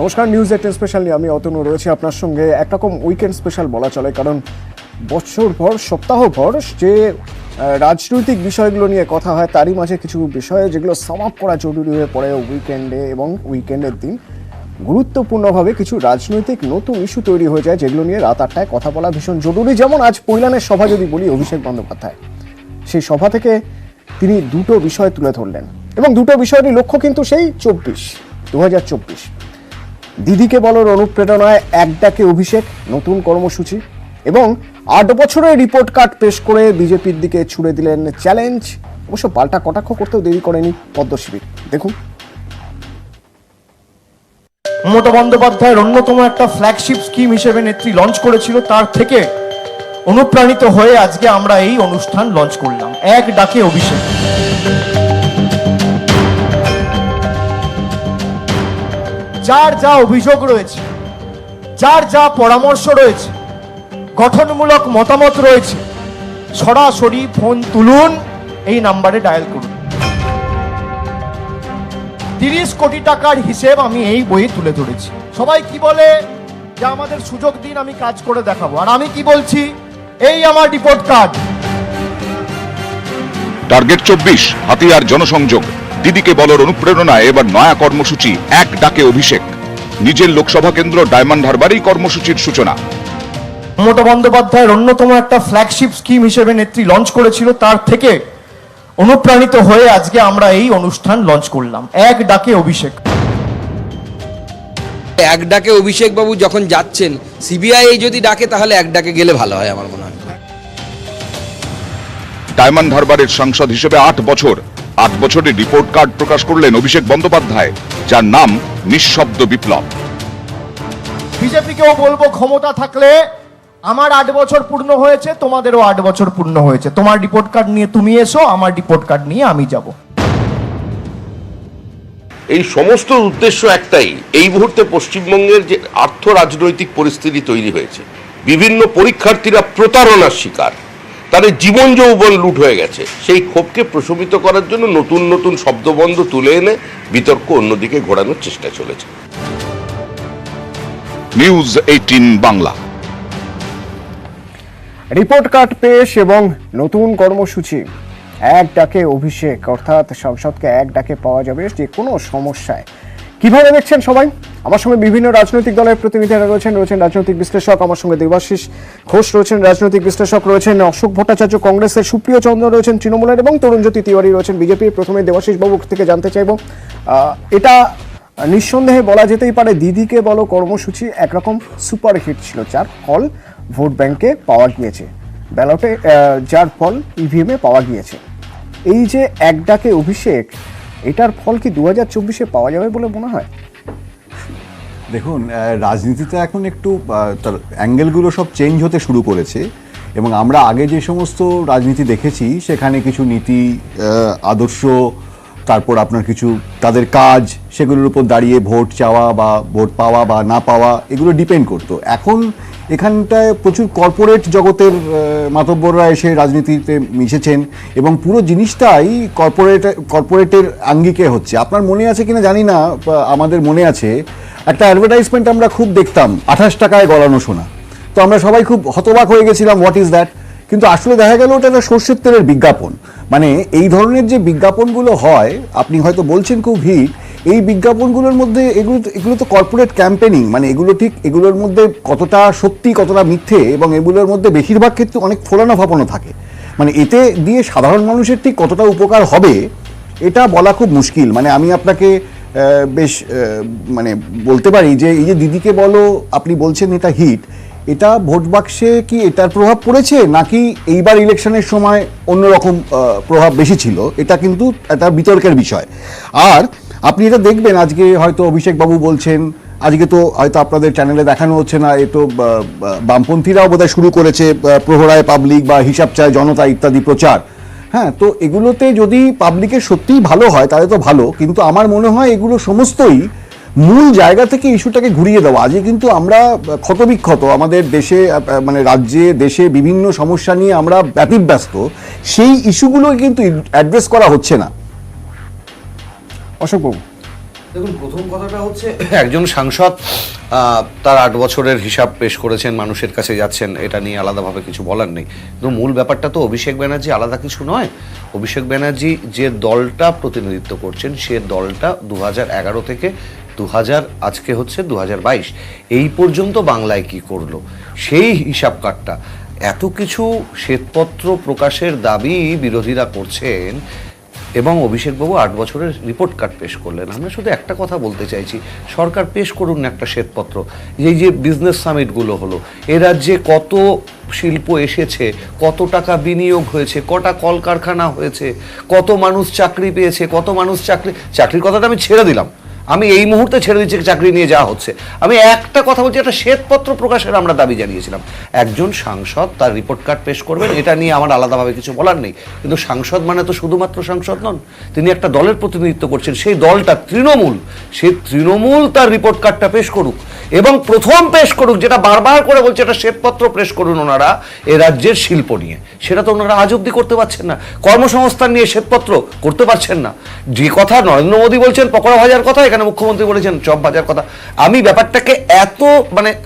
নমস্কার, news 18 special নিয়ে আমি অতনু রয়েছে আপনার সঙ্গে। একরকম উইকেন্ড স্পেশাল বলা চলে, কারণ বছরভর সপ্তাহভর যে রাজনৈতিক বিষয়গুলো নিয়ে কথা হয় তারই মাঝে কিছু বিষয় যেগুলো সাম আপ করা জরুরি হয়ে পড়ে উইকেন্ডে, এবং উইকেন্ডের দিন গুরুত্বপূর্ণভাবে কিছু রাজনৈতিক নতুন ইস্যু তৈরি হয়ে যায় যেগুলো নিয়ে রাত 8টায় কথা বলা ভীষণ জরুরি। যেমন আজ পৈলানের সভা যদি বলি, অভিষেক বন্দ্যোপাধ্যায় সেই সভা থেকে তিনি দুটো বিষয় তুলে ধরলেন, এবং দুটো বিষয়েরই লক্ষ্য কিন্তু সেই 2024 দিদিকে বলার অনুপ্রেরণায় এক ডাকে অভিষেক, নতুন কর্মসূচি, এবং 8 বছরের রিপোর্ট কার্ড পেশ করে বিজেপির দিকে ছুড়ে দিলেন চ্যালেঞ্জ। অবশ্য পাল্টা কটাক্ষ করতেও দেরি করেনি পদ্মশিবির। দেখুন। মমতা বন্দ্যোপাধ্যায়ের অন্যতম একটা ফ্ল্যাগশিপ স্কিম হিসেবে নেত্রী লঞ্চ করেছিল, তার থেকে অনুপ্রাণিত হয়ে আজকে আমরা এই অনুষ্ঠান লঞ্চ করলাম, এক ডাকে অভিষেক। যার যা অভিযোগ রয়েছে, যার যা পরামর্শ রয়েছে, গঠনমূলক মতামত রয়েছে, সরাসরি ফোন তুলুন, এই নাম্বারে ডায়াল করুন। 30 কোটি টাকার হিসেব আমি এই বইয়ে তুলে ধরেছি। সবাই কি বলে যে আমাদের সুযোগ দিন, আমি কাজ করে দেখাবো, আর আমি কি বলছি, এই আমার রিপোর্ট কার্ড। টার্গেট 24 হাতিয়ার জনসংযোগ। দিদিকে বলার অনুপ্রেরণায় এবার নয়া কর্মসূচি, এক ডাকে অভিষেক। নিজের লোকসভা কেন্দ্র ডায়মন্ড হারবারেই কর্মসূচির সূচনা। মমতা বন্দ্যোপাধ্যায়ের অন্যতম একটা ফ্ল্যাগশিপ স্কিম হিসেবে নেত্রী লঞ্চ করেছিল, তার থেকে অনুপ্রাণিত হয়ে আজকে আমরা এই অনুষ্ঠান লঞ্চ করলাম, এক ডাকে অভিষেক। এক ডাকে অভিষেক বাবু যখন যাচ্ছেন, সিবিআই যদি ডাকে তাহলে এক ডাকে গেলে ভালো হয় আমার মনে হয়। ডায়মন্ড হারবারের সাংসদ হিসেবে 8 বছর, 8 বছরের রিপোর্ট কার্ড প্রকাশ করলেন অভিষেক বন্দ্যোপাধ্যায়, যার নাম নিঃশব্দ বিপ্লব। বিজেপিকেও বলবো, ক্ষমতা থাকলে আমার 8 বছর পূর্ণ হয়েছে, তোমাদেরও 8 বছর পূর্ণ হয়েছে। তোমার রিপোর্ট কার্ড নিয়ে তুমি এসো, আমার রিপোর্ট কার্ড নিয়ে আমি যাব। এই সমস্ত উদ্দেশ্য একটাই, এই মুহূর্তে পশ্চিমবঙ্গের যে আর্থ রাজনৈতিক পরিস্থিতি তৈরি হয়েছে, বিভিন্ন পরীক্ষার্থীরা প্রতারণার শিকার, তাদের জীবন যৌবন লুট হয়ে গেছে, সেই ক্ষোভকে প্রশমিত করার জন্য নতুন নতুন শব্দবন্ধ তুলে এনে বিতর্ক অন্যদিকে ঘোরানোর চেষ্টা চলেছে। নিউজ 18 বাংলা। রিপোর্ট কার্ড পেশ এবং নতুন কর্মসূচি, এক ডাকে অভিষেক, অর্থাৎ সংসদকে এক ডাকে পাওয়া যাবে যে কোনো সমস্যায়। কিভাবে দেখছেন সবাই? আমার সঙ্গে বিভিন্ন রাজনৈতিক দলের প্রতিনিধিরা রয়েছেন রাজনৈতিক বিশ্লেষক, আমার সঙ্গে দেবাশিস ঘোষ রয়েছেন রাজনৈতিক বিশ্লেষক, রয়েছেন অশোক ভট্টাচার্য কংগ্রেসের, সুপ্রিয় চন্দ্র রয়েছেন তৃণমূলের, এবং তরুণজ্যোতি তিওয়ারি রয়েছেন বিজেপির। প্রথমে দেবাশিস বাবু থেকে জানতে চাইব, এটা নিঃসন্দেহে বলা যেতেই পারে দিদিকে বলো কর্মসূচি একরকম সুপারহিট ছিল, যার ফল ভোট ব্যাংকে পাওয়া গিয়েছে, ব্যালটে যার ফল ইভিএমে পাওয়া গিয়েছে। এই যে এক ডাকে অভিষেক, এটার ফল কি 2024-এ পাওয়া যাবে বলে মনে হয়? দেখুন, রাজনীতিতে এখন একটু তার অ্যাঙ্গেলগুলো সব চেঞ্জ হতে শুরু করেছে, এবং আমরা আগে যে সমস্ত রাজনীতি দেখেছি সেখানে কিছু নীতি, আদর্শ, তারপর আপনার কিছু তাদের কাজ, সেগুলোর উপর দাঁড়িয়ে ভোট চাওয়া বা ভোট পাওয়া বা না পাওয়া এগুলো ডিপেন্ড করতো। এখন এখানটায় প্রচুর কর্পোরেট জগতের মাতব্বররা এসে রাজনীতিতে মিশেছেন, এবং পুরো জিনিসটাই কর্পোরেটের আঙ্গিকে হচ্ছে। আপনার মনে আছে কিনা জানি না, আমাদের মনে আছে একটা অ্যাডভার্টাইজমেন্ট আমরা খুব দেখতাম, 28 টাকায় গলানো সোনা। তো আমরা সবাই খুব হতবাক হয়ে গেছিলাম, হোয়াট ইজ দ্যাট? কিন্তু আসলে দেখা গেল ওটা একটা সর্ষের তেলের বিজ্ঞাপন। মানে এই ধরনের যে বিজ্ঞাপনগুলো হয়, আপনি হয়তো বলছেন খুব হিট, এই বিজ্ঞাপনগুলোর মধ্যে এগুলো তো কর্পোরেট ক্যাম্পেনিং, মানে এগুলোর মধ্যে কতটা সত্যি কতটা মিথ্যে, এবং এগুলোর মধ্যে বেশিরভাগ ক্ষেত্রে অনেক ফোলানো ফাপানো থাকে। মানে এতে দিয়ে সাধারণ মানুষের ঠিক কতটা উপকার হবে এটা বলা খুব মুশকিল। মানে আমি আপনাকে বেশ মানে বলতে পারি যে এই যে দিদিকে বলো আপনি বলছেন এটা হিট, এটা ভোট বাক্সে কি এটার প্রভাব পড়েছে, নাকি এইবার ইলেকশনের সময় অন্যরকম প্রভাব বেশি ছিল, এটা কিন্তু একটা বিতর্কের বিষয়। আর আপনি এটা দেখবেন, আজকে হয়তো অভিষেক বাবু বলছেন, আজকে তো হয়তো আপনাদের চ্যানেলে দেখানো হচ্ছে না, এ তো বামপন্থীরাও বোধহয় শুরু করেছে প্রহরায় পাবলিক বা হিসাব চায় জনতা ইত্যাদি প্রচার। হ্যাঁ, তো এগুলোতে যদি পাবলিকের সত্যিই ভালো হয় তাহলে তো ভালো, কিন্তু আমার মনে হয় এগুলো সমস্তই মূল জায়গা থেকে ইস্যুটাকে ঘুরিয়ে দেওয়া। আজকে কিন্তু আমরা ক্ষতবিক্ষত, আমাদের দেশে মানে রাজ্যে দেশে বিভিন্ন সমস্যা নিয়ে আমরা ব্যতিব্যস্ত, সেই ইস্যুগুলো কিন্তু অ্যাড্রেস করা হচ্ছে না। অশোক বাবু। দেখুন, প্রথম কথাটা হচ্ছে একজন সাংসদ তার 8 বছরের হিসাব পেশ করেছেন, মানুষের কাছে যাচ্ছেন, এটা নিয়ে আলাদাভাবে কিছু বলার নেই। কিন্তু মূল ব্যাপারটা তো অভিষেক ব্যানার্জি আলাদা কিছু নয়। অভিষেক ব্যানার্জি যে দলটা প্রতিনিধিত্ব করছেন সে দলটা 2011 থেকে 2000 আজকে হচ্ছে 2022 এই পর্যন্ত বাংলায় কি করলো সেই হিসাব কাটটা, এত কিছু শ্বেতপত্র প্রকাশের দাবি বিরোধীরা করছেন এবং অভিষেকবাবু 8 বছরের রিপোর্ট কার্ড পেশ করলেন। আমরা শুধু একটা কথা বলতে চাইছি, সরকার পেশ করুন একটা শ্বেতপত্র। এই যে বিজনেস সামিটগুলো হলো, এ রাজ্যে কত শিল্প এসেছে, কত টাকা বিনিয়োগ হয়েছে, কটা কলকারখানা হয়েছে, কত মানুষ চাকরি পেয়েছে, কত মানুষ চাকরির কথাটা আমি ছেড়ে দিলাম, আমি এই মুহূর্তে ছেড়ে দিচ্ছি চাকরি নিয়ে যাওয়া হচ্ছে। আমি একটা কথা বলছি, একটা শ্বেতপত্র প্রকাশের আমরা দাবি জানিয়েছিলাম। একজন সাংসদ তার রিপোর্ট কার্ড পেশ করবেন, এটা নিয়ে আমার আলাদাভাবে কিছু বলার নেই। কিন্তু সাংসদ মানে তো শুধুমাত্র সাংসদ নন, তিনি একটা দলের প্রতিনিধিত্ব করছেন। সেই দলটা তৃণমূল, সেই তৃণমূল তার রিপোর্ট কার্ডটা পেশ করুক এবং প্রথম পেশ করুক, যেটা বারবার করে বলছে একটা শ্বেতপত্র পেশ করুন ওনারা এ রাজ্যের শিল্প নিয়ে। সেটা তো ওনারা আজ অব্দি করতে পারছেন না। কর্মসংস্থান নিয়ে শ্বেতপত্র করতে পারছেন না। যে কথা নরেন্দ্র মোদী বলছেন পকোড়া ভাজার কথা, এখানে মুখ্যমন্ত্রী বলেছেন চপ ভাজার কথা। আমি ব্যাপারটাকে এত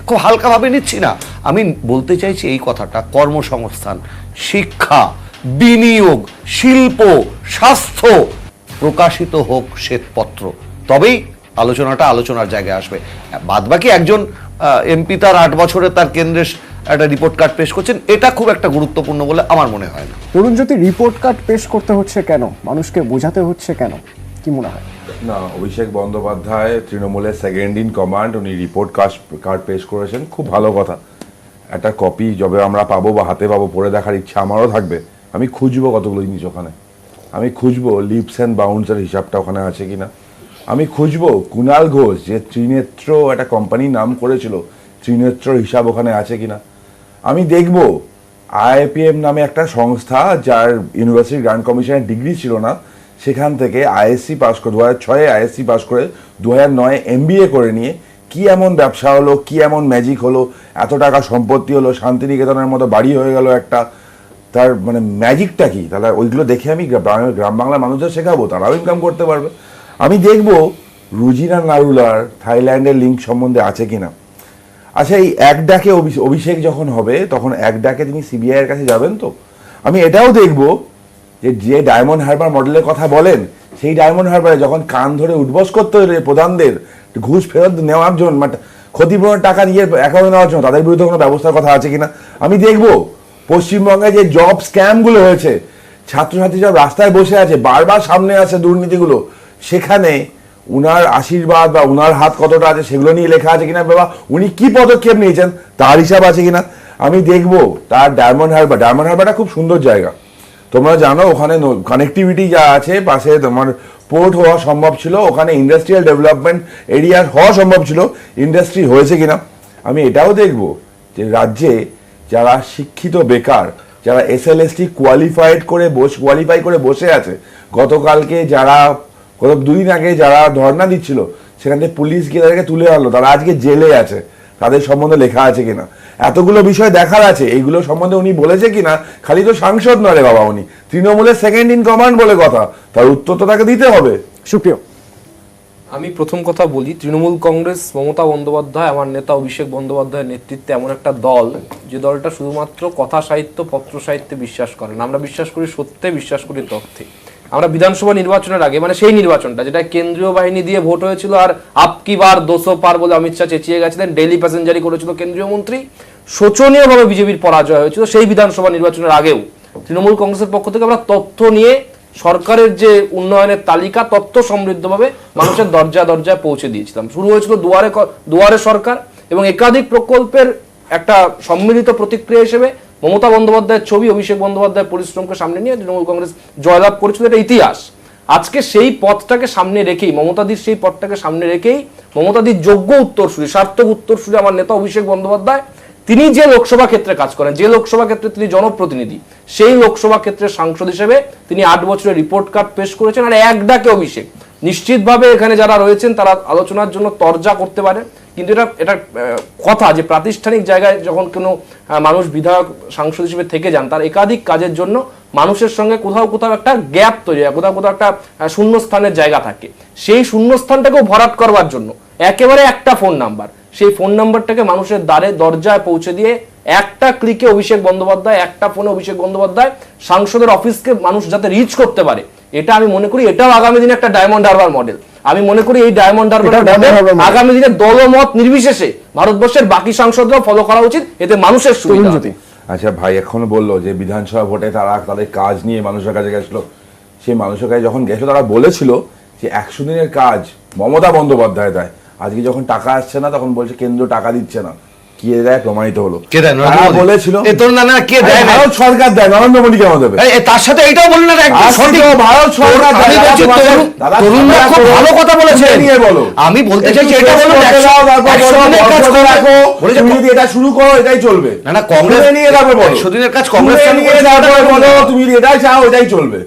খুব হালকাভাবে নিচ্ছি না। আমি বলতে চাইছি এই কথাটা, কর্মসংস্থান, শিক্ষা, বিনিয়োগ, শিল্প, স্বাস্থ্য প্রকাশিত হোক শ্বেতপত্র, তবেই আলোচনাটা আলোচনার জায়গায় আসবে। বাদবাকি একজন এমপি তার 8 বছরে তার কেন্দ্রের একটা রিপোর্ট কার্ড পেশ করছেন, এটা খুব একটা গুরুত্বপূর্ণ বলে আমার মনে হয় না। তরুণজ্যোতি, রিপোর্ট কার্ড পেশ করতে হচ্ছে কেন? মানুষকে বোঝাতে হচ্ছে কেন? কি মনে হয়? না, অভিষেক বন্দ্যোপাধ্যায় তৃণমূলের সেকেন্ড ইন কমান্ড, উনি রিপোর্ট কার্ড পেশ করেছেন, খুব ভালো কথা। একটা কপি যবে আমরা পাবো বা হাতে পাবো, পড়ে দেখার ইচ্ছা আমারও থাকবে। আমি খুঁজবো কতগুলো জিনিস ওখানে, আমি খুঁজবো লিপস অ্যান্ড বাউন্সের হিসাবটা ওখানে আছে কিনা, আমি খুঁজবো কুণাল ঘোষ যে ত্রিনেত্র একটা কোম্পানির নাম করেছিল, ত্রিনেত্রর হিসাব ওখানে আছে কিনা। আমি দেখব আইআইপিএম নামে একটা সংস্থা, যার ইউনিভার্সিটি গ্র্যান্ড কমিশনের ডিগ্রি ছিল না, সেখান থেকে আইএসসি পাস করে 2006 আইএসসি পাস করে 2009 এমবিএ করে নিয়ে কি এমন ব্যবসা হলো, কি এমন ম্যাজিক হলো, এত টাকা সম্পত্তি হলো, শান্তিনিকেতনের মতো বাড়ি হয়ে গেল একটা, তার ম্যাজিকটা কি? তাহলে ওইগুলো দেখে আমি গ্রাম বাংলার মানুষদের শেখাবো, তারাও ইনকাম করতে পারবে। আমি দেখব রুজিনা নারুলার থাইল্যান্ডের লিঙ্ক সম্বন্ধে আছে কিনা। আচ্ছা, এই এক ডাকে অভিষেক যখন হবে তখন এক ডাকে তিনি সিবিআই এর কাছে যাবেন তো? আমি এটাও দেখব যে ডায়মন্ড হারবার মডেলের কথা বলেন, সেই ডায়মন্ড হারবারে যখন কান ধরে উঠবস করতে হলে প্রধানদের ঘুষ ফেরত নেওয়ার জন্য, ক্ষতিপূরণ টাকা নিজের অ্যাকাউন্টে নেওয়ার জন্য, তাদের বিরুদ্ধে কোনো ব্যবস্থার কথা আছে কিনা। আমি দেখব পশ্চিমবঙ্গে যে জব স্ক্যামগুলো হয়েছে, ছাত্রছাত্রী সব রাস্তায় বসে আছে, বারবার সামনে আছে দুর্নীতিগুলো, সেখানে উনার আশীর্বাদ বা উনার হাত কতটা আছে সেগুলো নিয়ে লেখা আছে কিনা, বাবা উনি কি পদক্ষেপ নিয়েছেন তার হিসাব আছে কিনা। আমি দেখব তার ডায়মন্ড হারবারটা খুব সুন্দর জায়গা, তোমরা জানো, ওখানে কানেক্টিভিটি যা আছে, পাশে তোমার পোর্ট হওয়া সম্ভব ছিল, ওখানে ইন্ডাস্ট্রিয়াল ডেভেলপমেন্ট এরিয়া হওয়া সম্ভব ছিল, ইন্ডাস্ট্রি হয়েছে কিনা। আমি এটাও দেখব যে রাজ্যে যারা শিক্ষিত বেকার, যারা এসএলএসটি কোয়ালিফাই করে বসে আছে, গতকালকে যারা গত 2 দিন আগে যারা ধর্ণা দিচ্ছিল সেখান থেকে পুলিশ গিয়ে তাদেরকে তুলে আনলো, তারা আজকে জেলে আছে, তাদের সম্বন্ধে লেখা আছে কিনা। এতগুলো বিষয় দেখার আছে, এইগুলো সম্বন্ধে উনি বলেছে কিনা। খালি তো সাংসদ নয় রে বাবা, উনি তৃণমূলের সেকেন্ড ইন কমান্ড বলে কথা, তার উত্তর তো তাকে দিতে হবে। সুপ্রিয়, আমি প্রথম কথা বলি, তৃণমূল কংগ্রেস, মমতা বন্দ্যোপাধ্যায়, আমার নেতা অভিষেক বন্দ্যোপাধ্যায়ের নেতৃত্বে এমন একটা দল, যে দলটা শুধুমাত্র কথা সাহিত্য, পত্র সাহিত্যে বিশ্বাস করে না। আমরা বিশ্বাস করি সত্যে, বিশ্বাস করি তথ্যে। আমরা বিধানসভা নির্বাচনের আগে, সেই নির্বাচনটা যেটা কেন্দ্রীয় বাহিনী দিয়ে ভোট হয়েছিল, আর আপকি বার 200 পার বলে অমিত শাহ চেঁচিয়ে গেছিলেন, ডেইলি প্যাসেঞ্জারি করেছিল কেন্দ্রীয় মন্ত্রী, শোচনীয়ভাবে বিজেপির পরাজয় হয়েছিল। সেই বিধানসভা নির্বাচনের আগেও তৃণমূল কংগ্রেসের পক্ষ থেকে আমরা তথ্য নিয়ে সরকারের যে উন্নয়নের তালিকা তথ্য সমৃদ্ধভাবে মানুষের দরজায় দরজায় পৌঁছে দিয়েছিলাম। শুরু হয়েছিল দুয়ারে সরকার, এবং একাধিক প্রকল্পের একটা সম্মিলিত প্রতিক্রিয়া হিসেবে মমতা বন্দ্যোপাধ্যায়ের ছবি, অভিষেক বন্দ্যোপাধ্যায়ের পরিশ্রমকে সামনে নিয়ে তৃণমূল কংগ্রেস জয়লাভ করেছিল, এটা ইতিহাস। আজকে সেই পথটাকে সামনে রেখেই, মমতাদির যোগ্য উত্তরসূরি, সার্থক উত্তরসূরি আমার নেতা অভিষেক বন্দ্যোপাধ্যায়, তিনি যে লোকসভা ক্ষেত্রে কাজ করেন, যে লোকসভা ক্ষেত্রে তিনি জনপ্রতিনিধি, সেই লোকসভা ক্ষেত্রের সাংসদ হিসেবে তিনি 8 বছরের রিপোর্ট কার্ড পেশ করেছেন। আর এক ডাকে অভিষেক, নিশ্চিতভাবে এখানে যারা রয়েছেন তারা আলোচনার জন্য তরজা করতে পারে, কিন্তু এটা কথা যে প্রাতিষ্ঠানিক জায়গায় যখন কোনো মানুষ বিধায়ক সাংসদ হিসেবে থেকে যান, তার একাধিক কাজের জন্য মানুষের সঙ্গে কোথাও কোথাও একটা গ্যাপ তৈরি হয়, কোথাও কোথাও একটা শূন্যস্থানের জায়গা থাকে। সেই শূন্যস্থানটাকেও ভরাট করবার জন্য একেবারে একটা ফোন নাম্বার, সেই ফোন নাম্বারটাকে মানুষের দরজায় পৌঁছে দিয়ে একটা ক্লিকে অভিষেক বন্দ্যোপাধ্যায়, একটা ফোনে অভিষেক বন্দ্যোপাধ্যায় সাংসদের অফিসকে মানুষ যাতে রিচ করতে পারে, এটা আমি মনে করি এটাও আগামী দিনে একটা ডায়মন্ড হারবার মডেল। আমি মনে করি এই ডায়মন্ড হারবার আগামী দিনে দলমত নির্বিশেষে ভারতবর্ষের বাকি সাংসদরাও ফলো করা উচিত, এতে মানুষের সুবিধা হবে। আচ্ছা ভাই, এখন বললো যে বিধানসভা ভোটে তারা তাদের কাজ নিয়ে মানুষের কাছে গেছিল, সেই মানুষের কাছে যখন গেছিল তারা বলেছিল যে 100 দিনের কাজ মমতা বন্দ্যোপাধ্যায় দেয়। আজকে যখন টাকা আসছে না তখন বলছে কেন্দ্র টাকা দিচ্ছে না। কি দেয় প্রমাণিত হলো, কে দেয়? তারা বলেছিল কে দেয়? ভারত সরকার দেয়, নরেন্দ্র মোদী কেন দেবে? তার সাথে এটাও বলুন না, ভারত সরকার ভালো কথা বলেছে নিয়ে বলো। আমি বলতে চাইছি এটা বলুন, তুমি যদি এটা শুরু করো এটাই চলবে না। না, কংগ্রেস নিয়ে যাবে বলো, 100 দিনের কাজ কংগ্রেস বলো তুমি যদি এটাই চাও এটাই চলবে।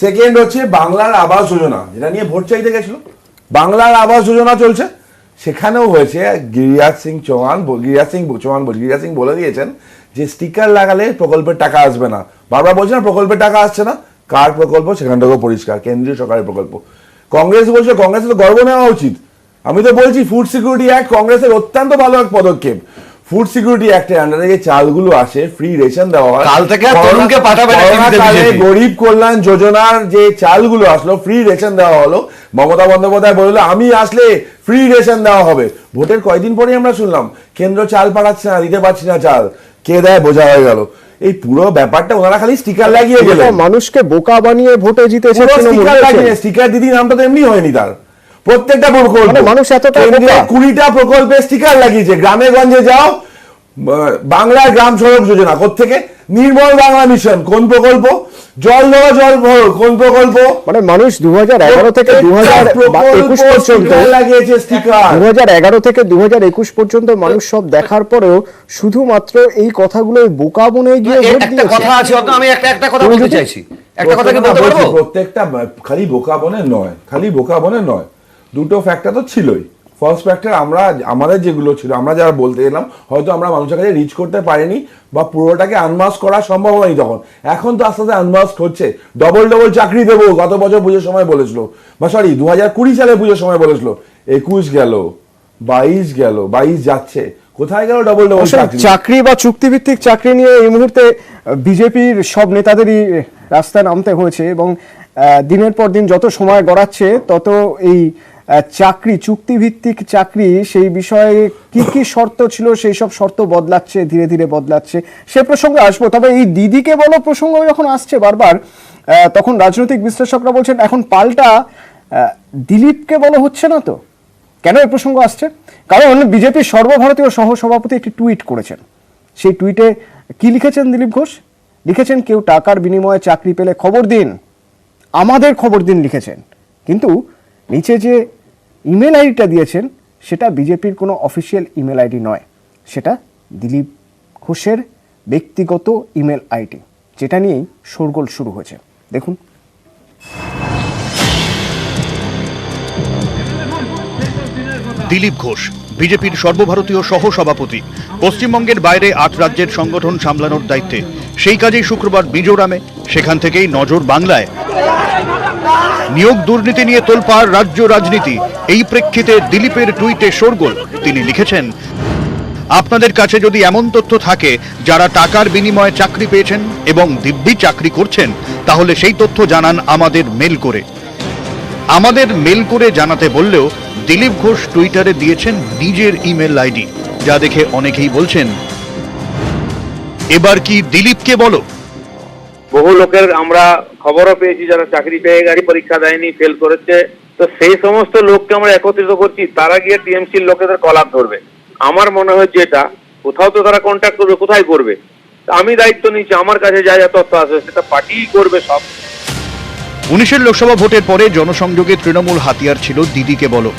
সেকেন্ড হচ্ছে বাংলার আবাস যোজনা, যেটা নিয়ে ভোট চাইতে গেছিল, বাংলার আবাস যোজনা চলছে, সেখানেও হয়েছে গিরিরাজ সিং বলে দিয়েছেন যে স্টিকার লাগালে প্রকল্পের টাকা আসবে না। বারবার বলছে না প্রকল্পের টাকা আসছে না, কার প্রকল্প সেখান থেকেও পরিষ্কার, কেন্দ্রীয় সরকারের প্রকল্প। কংগ্রেস বলছে কংগ্রেসের তো গর্ব নেওয়া উচিত। আমি তো বলছি ফুড সিকিউরিটি অ্যাক্ট কংগ্রেসের অত্যন্ত ভালো এক পদক্ষেপ। ফুড সিকিউরিটি অ্যাক্টের আন্ডারে যে চালগুলো আসে ফ্রি রেশন দেওয়া হয়, কাল থেকে তরুণকে পাঠাবে গরিব কল্যাণ যোজনার যে চালগুলো আসলো ফ্রি রেশন দেওয়া হলো, মমতা বন্দ্যোপাধ্যায় বললো আমি আসলে ফ্রি রেশন দেওয়া হবে। ভোটের কয়েকদিন পরে আমরা শুনলাম কেন্দ্র চাল পাঠাচ্ছে না, দিতে পারছি না চাল, কে দেয় বোঝা হয়ে গেল। এই পুরো ব্যাপারটা ওনারা খালি স্টিকার লাগিয়ে গেল, মানুষকে বোকা বানিয়ে ভোটে জিতেছে। স্টিকার দিদি নামটা তো এমনি হয়নি, তার প্রত্যেকটা প্রকল্প মানুষ এতটা 20টা প্রকল্পে স্টিকার লাগিয়েছে। গ্রামে গঞ্জে যাও, বাংলা গ্রাম সড়ক যোজনা কোত্থেকে, নির্মল বাংলা মিশন কোন প্রকল্প, জল দেওয়া জল ভর কোন প্রকল্প, মানে মানুষ 2011 থেকে 2021 পর্যন্ত লাগিয়েছে স্টিকার। 2011 থেকে 2021 পর্যন্ত মানুষ সব দেখার পরেও শুধুমাত্র এই কথাগুলো বোকা বনে গিয়ে ভোট একটা কথা আছে, আমি একটা কথা বলতে চাইছি, একটা কথা কি বলতে পারবো? প্রত্যেকটা খালি বোকা বনে নয়, দুটো ফ্যাক্টর তো ছিলই। ফার্স্ট ফ্যাক্টর আমাদের যেগুলো ছিল, আমরা যারা বলতে এলাম হয়তো আমরা মানুষের কাছে রিচ করতে পারিনি বা পুরোটাকে আনমাস্ক করা সম্ভব হয়নি তখন। এখন তো আস্তে আস্তে আনমাস্ক হচ্ছে। ডবল চাকরি দেবো গত বছর পুজোর সময় বলেছিল, বা সরি 2020 সালে পুজোর সময় বলেছিল, 21 গেল, 22 গেল, 22 যাচ্ছে, কোথায় গেল ডবল চাকরি বা চুক্তিভিত্তিক চাকরি নিয়ে এই মুহূর্তে বিজেপির সব নেতাদেরই রাস্তায় নামতে হয়েছে এবং দিনের পর দিন যত সময় গড়াচ্ছে তত এই চাকরি, চুক্তিভিত্তিক চাকরি, সেই বিষয়ে কি কি শর্ত ছিল সেই সব শর্ত বদলাচ্ছে, ধীরে ধীরে বদলাচ্ছে, সে প্রসঙ্গে আসবো। তবে এই দিদিকে বলো প্রসঙ্গ যখন আসছে বারবার, তখন রাজনৈতিক বিশ্লেষকরা বলছেন এখন পাল্টা দিলীপকে বলো হচ্ছে না। তো কেন এই প্রসঙ্গ আসছে? কারণ বিজেপির সর্বভারতীয় সহসভাপতি একটি টুইট করেছেন। সেই টুইটে কি লিখেছেন দিলীপ ঘোষ? লিখেছেন কেউ টাকার বিনিময়ে চাকরি পেলে খবর দিন, আমাদের খবর দিন লিখেছেন। কিন্তু নিচে যে ইমেল আইডিটা দিয়েছেন সেটা বিজেপির কোনো অফিসিয়াল ইমেল আইডি নয়, সেটা দিলীপ ঘোষের ব্যক্তিগত ইমেল আইডি, যেটা নিয়েই শোরগোল শুরু হয়েছে। দেখুন। দিলীপ ঘোষ বিজেপির সর্বভারতীয় সহসভাপতি, পশ্চিমবঙ্গের বাইরে 8 রাজ্যের সংগঠন সামলানোর দায়িত্বে। সেই কাজেই শুক্রবার মিজোরামে, সেখান থেকেই নজর বাংলায়। নিয়োগ দুর্নীতি নিয়ে তোলপাড় রাজ্য রাজনীতি, এই প্রেক্ষিতে দিলীপের টুইটে শোরগোল। তিনি লিখেছেন, আপনাদের কাছে যদি এমন তথ্য থাকে যারা টাকার বিনিময়ে চাকরি পেয়েছেন এবং দিব্যি চাকরি করছেন, তাহলে সেই তথ্য জানান আমাদের মেল করে। আমাদের মেল করে জানাতে বললেও দিলীপ ঘোষ টুইটারে দিয়েছেন নিজের ইমেল আইডি, যা দেখে অনেকেই বলছেন এবার কি দিলীপকে বলো। বহু লোকের আমরা খবরও পেয়েছি যারা চাকরি পেয়ে গেছে, পরীক্ষা দেয়নি, ফেল করেছে। তো সেই সমস্ত লোককে আমরা একত্রিত করছি, তারা গিয়ে টিএমসির লোকেদের কলার ধরবে। আমার মনে হয় যেটা কোথাও তো তারা কন্ট্যাক্ট করবে, কোথায় করবে? আমি দায়িত্ব নিচ্ছি, আমার কাছে যা যা তথ্য আসবে সেটা পার্টিই করবে সব। 19 লোকসভা ভোটের পরে জনসংযোগে তৃণমূল হাতিয়ার ছিল দিদিকে বলো।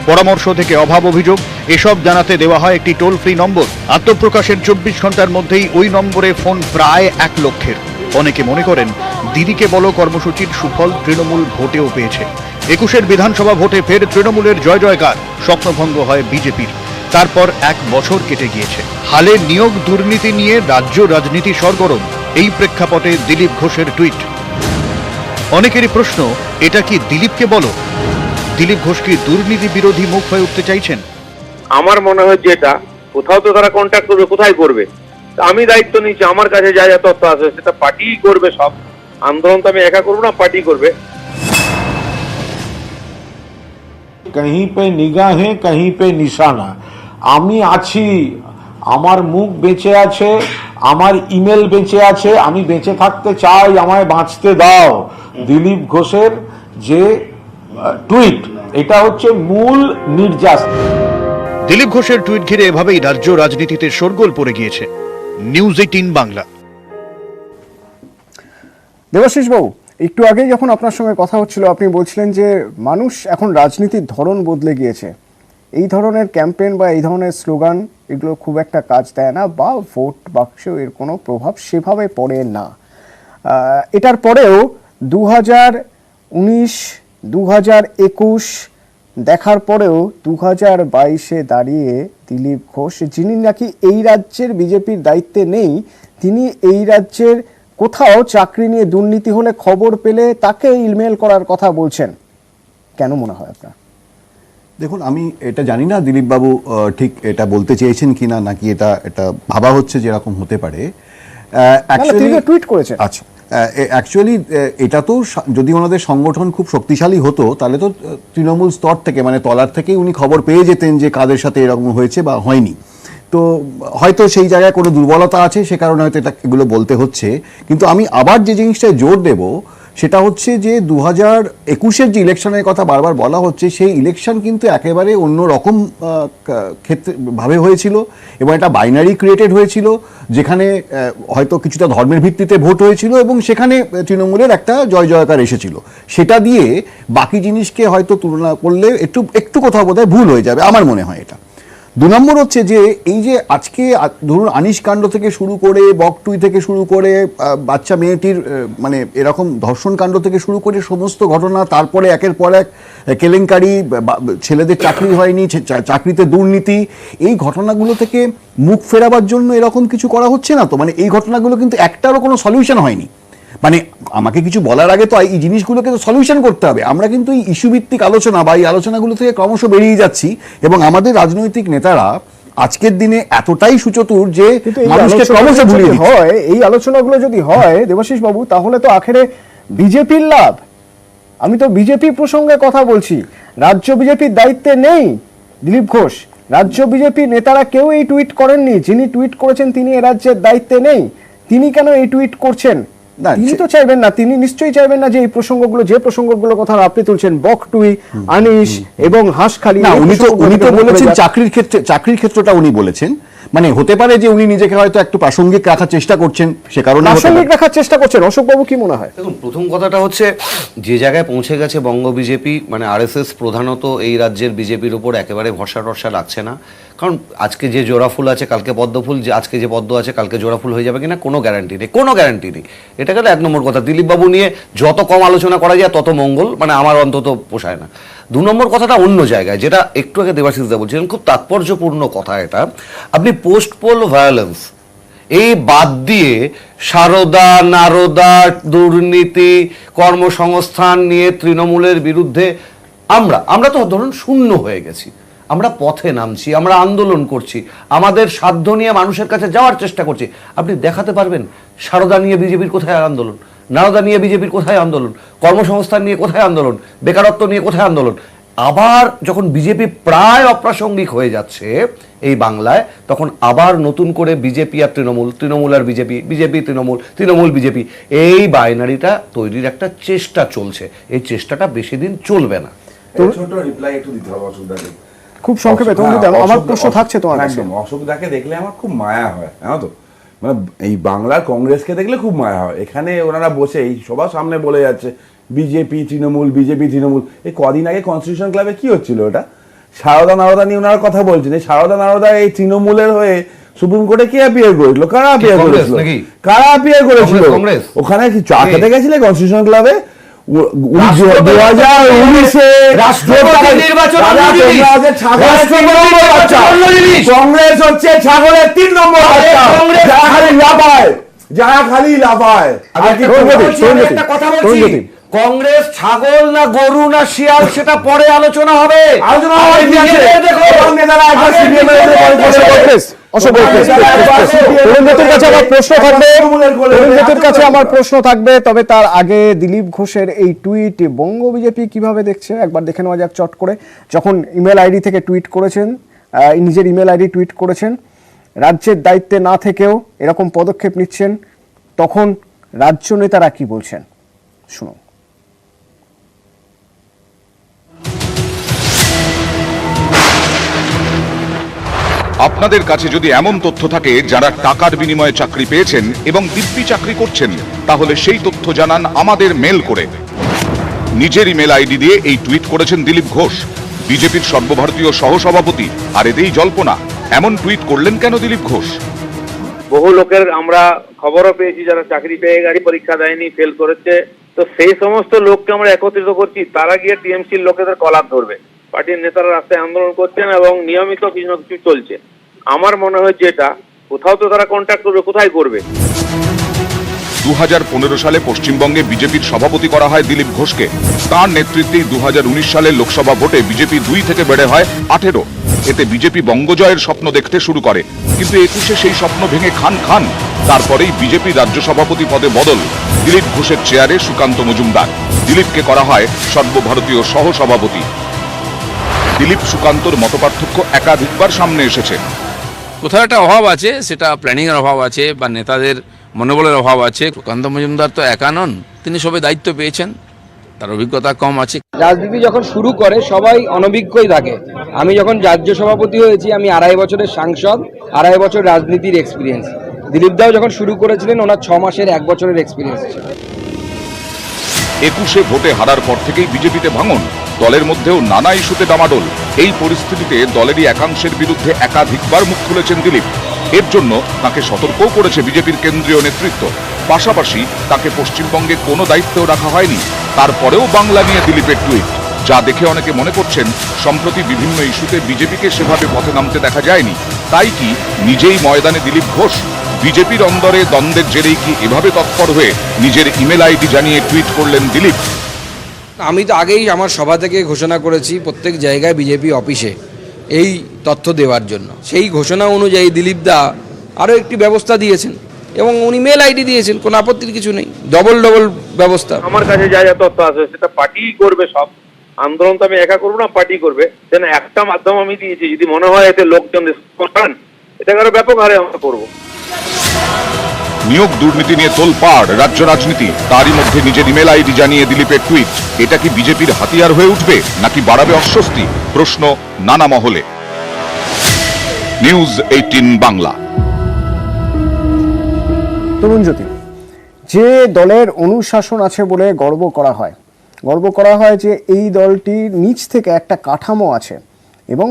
পরামর্শ থেকে অভাব অভিযোগ এসব জানাতে দেওয়া হয় একটি টোল ফ্রি নম্বর। আত্মপ্রকাশের 24 ঘন্টার মধ্যেই ওই নম্বরে ফোন প্রায় 1 লক্ষের। অনেকে মনে করেন দিদিকে বলো কর্মসূচির সুফল তৃণমূল ভোটেও পেয়েছে। 21 বিধানসভা ভোটে ফের তৃণমূলের জয় জয়কার, স্বপ্নভঙ্গ হয় বিজেপির। তারপর 1 বছর কেটে গিয়েছে। হালে নিয়োগ দুর্নীতি নিয়ে রাজ্য রাজনীতি সরগরম। এই প্রেক্ষাপটে দিলীপ ঘোষের টুইট। অনেকেরই প্রশ্ন, এটা কি দিলীপকে বলো? দিলীপ ঘোষ কি দুর্নীতি বিরোধী মুখ হয়ে উঠতে চাইছেন? আমার মনে হয় যেটা কোথাও তো তারা কন্ট্যাক্ট করবে, কোথায় করবে? তা আমি দায়িত্ব নিচ্ছি, আমার কাছে যা যা তথ্য আছে সেটা পার্টিই করবে। সব আন্দোলন তো আমি একা করবো না, পার্টি করবে। कहीं पे निगाहें कहीं पे निशाना। আমি আছি, আমার মুখ বেঁচে আছে, আমার ইমেল বেঁচে আছে, আমি বেঁচে থাকতে চাই, আমায় বাঁচতে দাও। দিলীপ ঘোষের যে টুইট, এটা হচ্ছে মূল নির্যাস। দিলীপ ঘোষের টুইট ঘিরে এভাবেই রাজ্য রাজনীতিতে শোরগোল পড়ে গিয়েছে। নিউজ 18 বাংলা। দেবাশিস বাবু, একটু আগেই যখন আপনার সঙ্গে কথা হচ্ছিল আপনি বলছিলেন যে মানুষ এখন রাজনীতির ধরন বদলে গিয়েছে, এই ধরনের ক্যাম্পেইন বা এই ধরনের স্লোগান এগুলো খুব একটা কাজ দেয় না, বা ভোট বাক্সেও এর কোনো প্রভাব সেভাবে পড়ে না। এটার পরেও 2019, 2021 দেখার পরেও 2022-এ দাঁড়িয়ে দিলীপ ঘোষ, যিনি নাকি এই রাজ্যের বিজেপির দায়িত্বে নেই, তিনি এই রাজ্যের কোথাও চাকরি নিয়ে দুর্নীতি হলে খবর পেলে তাকে ইমেল করার কথা বলছেন। কেন মনে হয় আপনার? দেখুন, আমি এটা জানি না দিলীপবাবু ঠিক এটা বলতে চেয়েছেন কিনা, নাকি এটা ভাবা হচ্ছে যেরকম হতে পারে। টুইট করেছেন। আচ্ছা, অ্যাকচুয়ালি এটা তো যদি ওনাদের সংগঠন খুব শক্তিশালী হতো তাহলে তো তৃণমূল স্তর থেকে, মানে তলার থেকেই উনি খবর পেয়ে যেতেন যে কাদের সাথে এরকম হয়েছে বা হয়নি। তো হয়তো সেই জায়গায় কোনো দুর্বলতা আছে, সে কারণে হয়তো এগুলো বলতে হচ্ছে। কিন্তু আমি আবার যে জিনিসটায় জোর দেব সেটা হচ্ছে যে 2021-এর যে ইলেকশনের কথা বারবার বলা হচ্ছে, সেই ইলেকশন কিন্তু একেবারে অন্য রকম ক্ষেত্রে ভাবে হয়েছিল, এবং এটা বাইনারি ক্রিয়েটেড হয়েছিল, যেখানে হয়তো কিছুটা ধর্মের ভিত্তিতে ভোট হয়েছিল, এবং সেখানে তৃণমূলের একটা জয় জয়কার এসেছিল। সেটা দিয়ে বাকি জিনিসকে হয়তো তুলনা করলে একটু কোথাও বোধহয় ভুল হয়ে যাবে, আমার মনে হয় এটা। 2 নম্বর হচ্ছে যে এই যে আজকে ধরুন আনিশ কাণ্ড থেকে শুরু করে, বকটুই থেকে শুরু করে, বাচ্চা মেয়েটির মানে এরকম ধর্ষণ কাণ্ড থেকে শুরু করে সমস্ত ঘটনা, তারপরে একের পর এক কেলেঙ্কারি, ছেলেদের চাকরি হয়নি, চাকরিতে দুর্নীতি, এই ঘটনাগুলো থেকে মুখ ফেরাবার জন্য এরকম কিছু করা হচ্ছে না তো? মানে এই ঘটনাগুলো কিন্তু একটারও কোনো সলিউশন হয়নি। মানে আমাকে কিছু বলার আগে তো এই জিনিসগুলোকে তো সলিউশন করতে হবে। আমরা কিন্তু এই ইস্যুভিত্তিক আলোচনা বা এই আলোচনাগুলো থেকে ক্রমশ বেরিয়ে যাচ্ছি, এবং আমাদের রাজনৈতিক নেতারা আজকের দিনে এতটাই সুচতুর যে মানুষকে ক্রমশ ভুলিয়ে দিচ্ছে। হয় এই আলোচনাগুলো যদি হয় দেবাশিস বাবু, তাহলে তো আখেরে বিজেপির লাভ। আমি তো বিজেপি প্রসঙ্গে কথা বলছি, রাজ্য বিজেপির দায়িত্বে নেই দিলীপ ঘোষ। রাজ্য বিজেপি নেতারা কেউ এই টুইট করেননি, যিনি টুইট করেছেন তিনি এ রাজ্যের দায়িত্বে নেই। তিনি কেন এই টুইট করছেন? তিনি তো চাইবেন না, তিনি নিশ্চয়ই চাইবেন না যে এই প্রসঙ্গগুলো, যে প্রসঙ্গগুলোর কথা আপনি তুলছেন, বকটুই, আনিশ এবং হাঁসখালি, উনি তো বলেছেন চাকরির ক্ষেত্রটা উনি বলেছেন। মানে হতে পারে যে উনি নিজেকে হয়তো একটু প্রাসঙ্গিক রাখার চেষ্টা করছেন, সে কারণে প্রাসঙ্গিক রাখার চেষ্টা করছেন। অশোকবাবু কি মনে হয়? দেখুন, প্রথম কথাটা হচ্ছে যে জায়গায় পৌঁছে গেছে বঙ্গ বিজেপি, মানে আরএসএস প্রধানত এই রাজ্যের বিজেপির উপর একেবারে ভরসা টরসা রাখছে না। কারণ আজকে যে জোড়া ফুল আছে কালকে পদ্ম ফুল, আজকে যে পদ্ম আছে কালকে জোড়া ফুল হয়ে যাবে কিনা কোনো গ্যারান্টি নেই, কোনো গ্যারান্টি নেই। এটা গেল 1 নম্বর কথা। দিলীপবাবু নিয়ে যত কম আলোচনা করা যায় তত মঙ্গল, মানে আমার অন্তত পোষায় না। 2 নম্বর কথাটা অন্য জায়গায়, যেটা একটু আগে দেবাশিস দা বলছিলেন, খুব তাৎপর্যপূর্ণ কথা এটা। আপনি পোস্ট পোল ভায়োলেন্স এই বাদ দিয়ে সারদা, নারদা, দুর্নীতি, কর্মসংস্থান নিয়ে তৃণমূলের বিরুদ্ধে আমরা তো ধরুন শূন্য হয়ে গেছি, আমরা পথে নামছি, আমরা আন্দোলন করছি, আমাদের সাধ্য নিয়ে মানুষের কাছে যাওয়ার চেষ্টা করছি। আপনি দেখাতে পারবেন সারদা নিয়ে বিজেপির কোথায় আন্দোলন, নারদা নিয়ে বিজেপির কোথায় আন্দোলন, কর্মসংস্থান নিয়ে কোথায় আন্দোলন, বেকারত্ব নিয়ে কোথায় আন্দোলন? আবার যখন বিজেপি প্রায় অপ্রাসঙ্গিক হয়ে যাচ্ছে এই বাংলায়, তখন আবার নতুন করে বিজেপি আর তৃণমূল, তৃণমূল আর BJP, BJP Trinamool, Trinamool BJP, এই বাইনারিটা তৈরির একটা চেষ্টা চলছে। এই চেষ্টাটা বেশি দিন চলবে না। ছোট রিপ্লাই একটু দিতে হবে অসুবিধাকে, খুব সংক্ষেপে। আমার প্রশ্ন থাকছে তোমার কাছে। একদম, অশোকদাকে দেখলে আমার খুব মায়া হয়, জানো তো। মানে এই বাংলার কংগ্রেসকে দেখলে খুব মায়া হয়। এখানে ওনারা বসে এই সবার সামনে বলে যাচ্ছে বিজেপি তৃণমূল, বিজেপি তৃণমূল। এই কদিন আগে কনস্টিটিউশন ক্লাবে কি হচ্ছিল ওটা, সারদা নারদা নিয়ে ওনারা কথা বলছেন। এই সারদা নারদা এই তৃণমূলের হয়ে সুপ্রিম কোর্টে কে অ্যাপিয়ার করেছিল? কারা অ্যাপিয়ার করেছিল? ওখানে কি চা খেতে গেছিলে কনস্টিটিউশন ক্লাবে? কংগ্রেস হচ্ছে ছাগলের 3 নম্বর বাচ্চা, যারা খালি লাফায়, যারা খালি লাফায়। একটা কথা বলছি, কংগ্রেস ছাগল না গরু না শিয়াল সেটা পরে আলোচনা হবে। আমার প্রশ্ন থাকবে, তবে তার আগে দিলীপ ঘোষের এই টুইট বঙ্গ বিজেপি কিভাবে দেখছে একবার দেখে নেওয়া যাক চট করে। যখন ইমেল আইডি থেকে টুইট করেছেন, নিজের ইমেল আইডি টুইট করেছেন, রাজ্যের দায়িত্বে না থেকেও এরকম পদক্ষেপ নিচ্ছেন, তখন রাজ্য নেতারা কি বলছেন শুনুন। আপনাদের কাছে যদি এমন তথ্য থাকে যারা টাকার বিনিময়ে চাকরি পেয়েছেন এবং দিব্যি চাকরি করছেন, তাহলে সেই তথ্য জানান আমাদের মেল করে। নিজের ইমেল আইডি দিয়ে এই টুইট করেছেন দিলীপ ঘোষ, বিজেপির সর্বভারতীয় সহসভাপতি। আর এতেই জল্পনা, এমন টুইট করলেন কেন দিলীপ ঘোষ? বহু লোকের আমরা খবরও পেয়েছি যারা চাকরি পেয়ে গাড়ি পরীক্ষা দেয়নি, ফেল করেছে। তো সেই সমস্ত লোককে আমরা একত্রিত করছি, তারা গিয়ে টিএমসির লোকেদের কলার ধরবে। পার্টির নেতারা রাস্তায় আন্দোলন করছেন এবং নিয়মিত কিছু না কিছু চলছে। আমার মনে হয় যেটা কোথাও তো তারা কন্ট্যাক্ট করবে, কোথায় করবে। 2015 সালে পশ্চিমবঙ্গে বিজেপির সভাপতি করা হয় দিলীপ ঘোষকে। তার নেতৃত্বেই 2019 সালের লোকসভা ভোটে বিজেপি 2 থেকে বেড়ে হয় 18। এতে বিজেপি বঙ্গজয়ের স্বপ্ন দেখতে শুরু করে, কিন্তু 21-এ সেই স্বপ্ন ভেঙে খান। তারপরেই বিজেপি রাজ্য সভাপতি পদে বদল, দিলীপ ঘোষের চেয়ারে সুকান্ত মজুমদার। দিলীপকে করা হয় সর্বভারতীয় সহসভাপতি। দিলীপ সুকান্তর মতপার্থক্য একাধিকবার সামনে এসেছে। কোথাও একটা অভাব আছে, সেটা প্ল্যানিংয়ের অভাব আছে বা নেতাদের মনোবলের অভাব আছে। সুকান্ত মজুমদার তো একা নন, তিনি সবে দায়িত্ব পেয়েছেন, তার অভিজ্ঞতা কম আছে। রাজনীতি যখন শুরু করে সবাই অনভিজ্ঞই থাকে। আমি যখন রাজ্য সভাপতি হয়েছি, আমি 2.5 বছরের সাংসদ, 2.5 বছর রাজনীতির এক্সপিরিয়েন্স। দিলীপ দাও যখন শুরু করেছিলেন, ওনার 6 মাসের 1 বছরের এক্সপিরিয়েন্স ছিল। 21-এ ভোটে হারার পর থেকেই বিজেপিতে ভাঙন, দলের মধ্যেও নানা ইস্যুতে ডামাডোল। এই পরিস্থিতিতে দলেরই একাংশের বিরুদ্ধে একাধিকবার মুখ খুলেছেন দিলীপ। এর জন্য তাকে সতর্কও করেছে বিজেপির কেন্দ্রীয় নেতৃত্ব। পাশাপাশি তাকে পশ্চিমবঙ্গে কোনো দায়িত্বও রাখা হয়নি। তারপরেও বাংলা নিয়ে দিলীপের টুইট, যা দেখে অনেকে মনে করছেন সম্প্রতি বিভিন্ন ইস্যুতে বিজেপিকে সেভাবে পথে নামতে দেখা যায়নি। তাই কি নিজেই ময়দানে দিলীপ ঘোষ? বিজেপির অন্দরে দ্বন্দ্বের জেরেই কি এভাবে তৎপর হয়ে নিজের ইমেল আইডি জানিয়ে টুইট করলেন দিলীপ? আমি তো আগেই আমার সভা থেকে ঘোষণা করেছি প্রত্যেক জায়গায় বিজেপি অফিসে এই তথ্য দেওয়ার জন্য। সেই ঘোষণা অনুযায়ী দিলীপ দা আরও একটি ব্যবস্থা দিয়েছেন এবং উনি মেল আইডি দিয়েছেন, কোনো আপত্তির কিছু নেই। ডবল ব্যবস্থা। আমার কাছে যা যা তথ্য আছে সেটা পার্টি করবে, সব আন্দোলন তো আমি একা করবো না, পার্টি করবে। যেন একটা মাধ্যম আমি দিয়েছি, যদি মনে হয় এতে লোকজন করেন, এটা আরো ব্যাপক হারে আমরা করবো। নিয়োগ দুর্নীতি নিয়ে তোলপাড় রাজ্য রাজনীতি, তারই মধ্যে নিজের ইমেল আইডি জানিয়ে দিলীপের টুইট। এটা কি বিজেপির হাতিয়ার হয়ে উঠবে নাকি বাড়াবে অস্বস্তি? প্রশ্ন নানা মহলে। নিউজ 18 বাংলা। তরুণজ্যোতি, যে দলের অনুশাসন আছে বলে গর্ব করা হয় যে এই দলটির নিচ থেকে একটা কাঠামো আছে এবং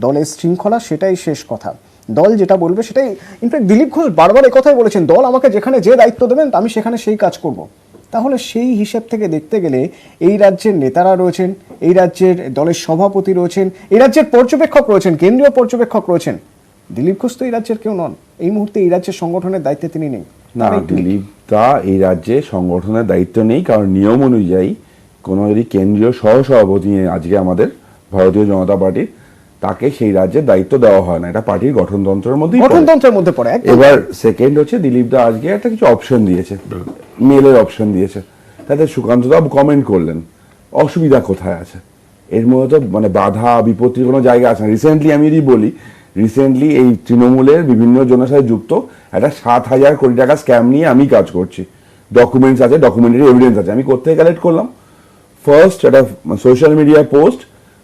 দলের শৃঙ্খলা, সেটাই শেষ কথা। দল যেটা বলবে সেটাই। ইনফ্যাক্ট দিলীপ ঘোষ বারবার একথাই বলেছেন, দল আমাকে যেখানে যে দায়িত্ব দেবেন আমি সেখানে সেই কাজ করব। তাহলে সেই হিসেব থেকে দেখতে গেলে এই রাজ্যের নেতারা রয়েছেন, এই রাজ্যের দলের সভাপতি রয়েছেন, এই রাজ্যের পর্যবেক্ষক রয়েছেন, কেন্দ্রীয় পর্যবেক্ষক রয়েছেন। দিলীপ ঘোষ তো এই রাজ্যের কেউ নন। এই মুহূর্তে এই রাজ্যের সংগঠনের দায়িত্বে তিনি নেই। না, দিলীপ দা এই রাজ্যে সংগঠনের দায়িত্ব নেই, কারণ নিয়ম অনুযায়ী কোনো যদি কেন্দ্রীয় সহসভাপতি আজকে আমাদের ভারতীয় জনতা পার্টির, তাকে সেই রাজ্যের দায়িত্ব দেওয়া হয় না। এটা পার্টির গঠনতন্ত্রের মধ্যে পড়ে। এবার সেকেন্ড হচ্ছে দিলীপ দা আজকে একটা কিছু অপশন দিয়েছে, মেলের অপশন দিয়েছে, তাতে সুকান্ত দা কমেন্ট করলেন। অসুবিধা কোথায় আছে? এর মধ্যে তো মানে বাধা বিপত্তির কোনো জায়গা আছে না। রিসেন্টলি আমি যদি বলি, রিসেন্টলি এই তৃণমূলের বিভিন্ন জনের সাথে যুক্ত একটা 7,000 কোটি টাকা স্ক্যাম নিয়ে আমি কাজ করছি। ডকুমেন্টস আছে, ডকুমেন্টারি এভিডেন্স আছে। আমি কোথেকে কালেক্ট করলাম? ফার্স্ট একটা social media post,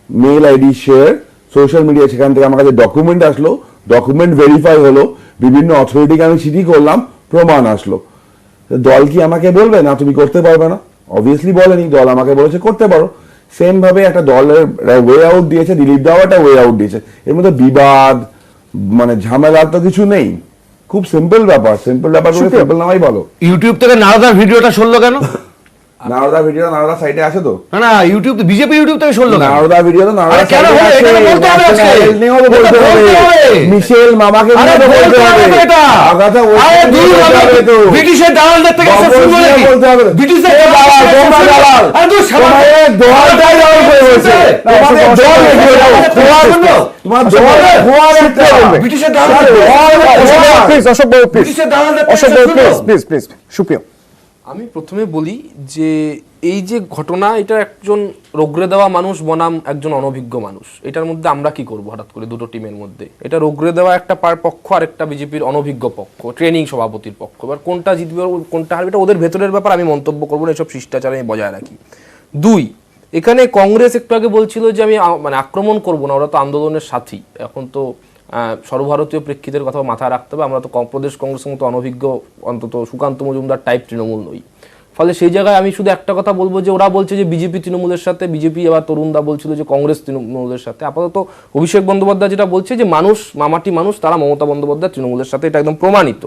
mail ID share, social media, সেখান থেকে আমার কাছে ডকুমেন্ট আসলো, ডকুমেন্ট ভেরিফাই হলো, বিভিন্ন অথরিটিকে আমি চিঠি করলাম, প্রমাণ আসলো। দল কি আমাকে বলবে না তুমি করতে পারবে না? অবভিয়াসলি বলেনি, দল আমাকে বলেছে করতে পারো। সেম ভাবে একটা দলের ওয়ে আউট দিয়েছে, দিলীপ দাও একটা ওয়ে আউট দিয়েছে। এর মধ্যে বিবাদ মানে ঝামেলার তো কিছু নেই, খুব সিম্পল ব্যাপার। সিম্পল নামাই ভালো। ইউটিউব থেকে নারদার ভিডিওটা শুনলো কেন? নারদা ভিডিও নারদা সাইটে আছে তো? না না, ইউটিউব বিজেপি ইউটিউব থেকে শুনলো না। নারদা ভিডিও তো নারদা আরে কেন সাইটে হলো? আছে। এটা বলতে হবে আজকে। ন্যাশনাল নিয়েও তো বলতে এটা হবে। বলতে হবে। মিশেল মামাকে আরে নিয়েও তো বলতে হবে। এটা। আগাথা আরে ওয়েস্টার্ন দূর বলতে হবে তো। ব্রিটিশের দালালদের থেকে এসে শুনবো বাবুর্চিকে নাকি? বলতে হবে। ব্রিটিশের এ দালাল, তোমরা দালাল। আরে দূর তোমাদের দলটাই দালাল করে বসে। তোমাদের দল এগিয়ে যাও। খোয়া বললো? তোমার দল খোয়া একটা। ব্রিটিশের দল দালালদের খোয়া। প্লিজ অশোক বাবু প্লিজ, ব্রিটিশের দালালদের থেকে অশোক এসে বাবু শুনবো? প্লিজ প্লিজ প্লিজ, সুপ্রিয়। আমি প্রথমে বলি যে এই যে ঘটনা, এটা একজন রোগড়ে দেওয়া মানুষ বনাম একজন অনভিজ্ঞ মানুষ, এটার মধ্যে আমরা কি করব হঠাৎ করে দুটো টিমের মধ্যে? এটা রোগড়ে দেওয়া একটা পক্ষ আর একটা বিজেপির অনভিজ্ঞ পক্ষ, ট্রেনিং সভাপতির পক্ষ। এবার কোনটা জিতবে কোনটা হারবে এটা ওদের ভেতরের ব্যাপার, আমি মন্তব্য করবো না, এসব শিষ্টাচার আমি বজায় রাখি। দুই, এখানে কংগ্রেস একটু আগে বলছিল যে আমি মানে আক্রমণ করবো না, ওরা তো আন্দোলনের সাথী। এখন তো সর্বভারতীয় প্রেক্ষিতের কথা মাথায় রাখতে হবে, আমরা তো প্রদেশ কংগ্রেসের মতো অনভিজ্ঞ, অন্তত সুকান্ত মজুমদার টাইপ তৃণমূল নই। ফলে সেই জায়গায় আমি শুধু একটা কথা বলবো যে ওরা বলছে যে বিজেপি তৃণমূলের সাথে, বিজেপি এবার তরুণদা বলছিল যে কংগ্রেস তৃণমূলের সাথে। আপাতত অভিষেক বন্দ্যোপাধ্যায় যেটা বলছে যে মানুষ, মামাটি মানুষ, তারা মমতা বন্দ্যোপাধ্যায় তৃণমূলের সাথে, এটা একদম প্রমাণিত।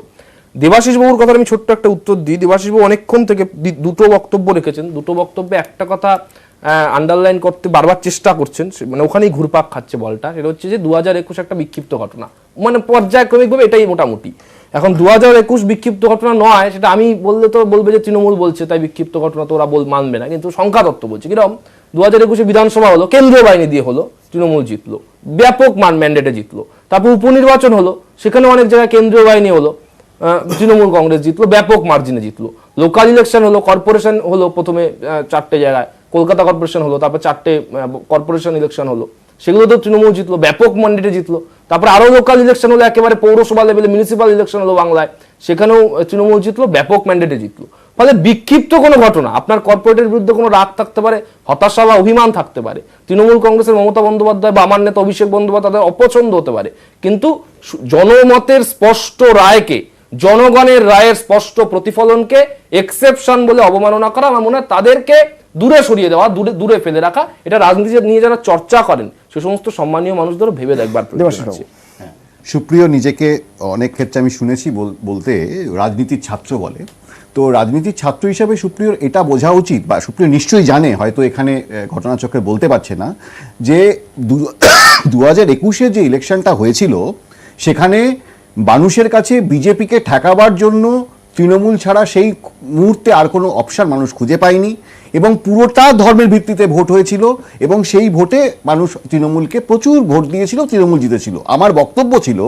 দেবাশিস বাবুর কথা আমি ছোট্ট একটা উত্তর দিই। দেবাশিস বাবু অনেকক্ষণ থেকে দুটো বক্তব্য রেখেছেন, দুটো বক্তব্যে একটা কথা আন্ডারলাইন করতে বারবার চেষ্টা করছেন, মানে ওখানেই ঘুরপাক খাচ্ছে বলটা। সেটা হচ্ছে যে 2021 একটা বিক্ষিপ্ত ঘটনা, মানে পর্যায়ক্রমিকভাবে এটাই মোটামুটি। এখন 2021 বিক্ষিপ্ত ঘটনা নয়, সেটা আমি বললে তো বলবে যে তৃণমূল বলছে তাই বিক্ষিপ্ত ঘটনা, তো ওরা মানবে না। কিন্তু সংখ্যা তত্ত্ব বলছে কিরকম, 2021 বিধানসভা হলো, কেন্দ্রীয় বাহিনী দিয়ে হলো, তৃণমূল জিতলো, ব্যাপক ম্যান্ডেটে জিতলো। তারপর উপনির্বাচন হলো, সেখানে অনেক জায়গায় কেন্দ্রীয় বাহিনী হলো, তৃণমূল কংগ্রেস জিতলো, ব্যাপক মার্জিনে জিতলো। লোকাল ইলেকশন হলো, কর্পোরেশন হলো, প্রথমে 4টে জায়গায়, কলকাতা কর্পোরেশন হলো, তারপর 4টে কর্পোরেশন ইলেকশন হলো, সেগুলো তো তৃণমূল জিতলো, ব্যাপক ম্যান্ডেটে জিতলো। তারপরে আরো লোকাল ইলেকশন হলো, একেবারে পৌরসভা লেভেলে মিউনিসিপাল ইলেকশন হলো বাংলায়, সেখানেও তৃণমূল জিতলো, ব্যাপক ম্যান্ডেটে জিতলো। ফলে বিক্ষিপ্ত কোনো ঘটনা, আপনার কর্পোরেটের বিরুদ্ধে কোনো রাগ থাকতে পারে, হতাশা বা অভিমান থাকতে পারে, তৃণমূল কংগ্রেসের মমতা বন্দ্যোপাধ্যায় বা আমার নেতা অভিষেক বন্দ্যোপাধ্যায় তাদের অপছন্দ হতে পারে, কিন্তু জনমতের স্পষ্ট রায়কে, জনগণের রায়ের স্পষ্ট প্রতিফলনকে এক্সেপশন বলে অবমাননা করা, আমার মনে হয় তাদেরকে দূরে সরিয়ে দেওয়া, দূরে ফেলে রাখা, এটা রাজনীতি নিয়ে যারা চর্চা করেন সে সমস্ত সম্মানীয় মানুষদেরও ভেবে দেখবার প্রয়োজন আছে। সুপ্রিয় নিজেকে অনেক ক্ষেত্রে আমি শুনেছি বলতে রাজনীতির ছাত্র বলে। তো রাজনীতির ছাত্র হিসাবে সুপ্রিয়র এটা বোঝা উচিত, বা সুপ্রিয় নিশ্চয়ই জানে, হয়তো এখানে ঘটনাচক্রে বলতে পারছে না, যে 2021 যে ইলেকশনটা হয়েছিল সেখানে মানুষের কাছে বিজেপিকে ঠেকাবার জন্য তৃণমূল ছাড়া সেই মুহূর্তে আর কোনো অপশন মানুষ খুঁজে পায়নি, এবং পুরোটা ধর্মের ভিত্তিতে ভোট হয়েছিল, এবং সেই ভোটে মানুষ তৃণমূলকে প্রচুর ভোট দিয়েছিল, তৃণমূল জিতেছিল। আমার বক্তব্য ছিল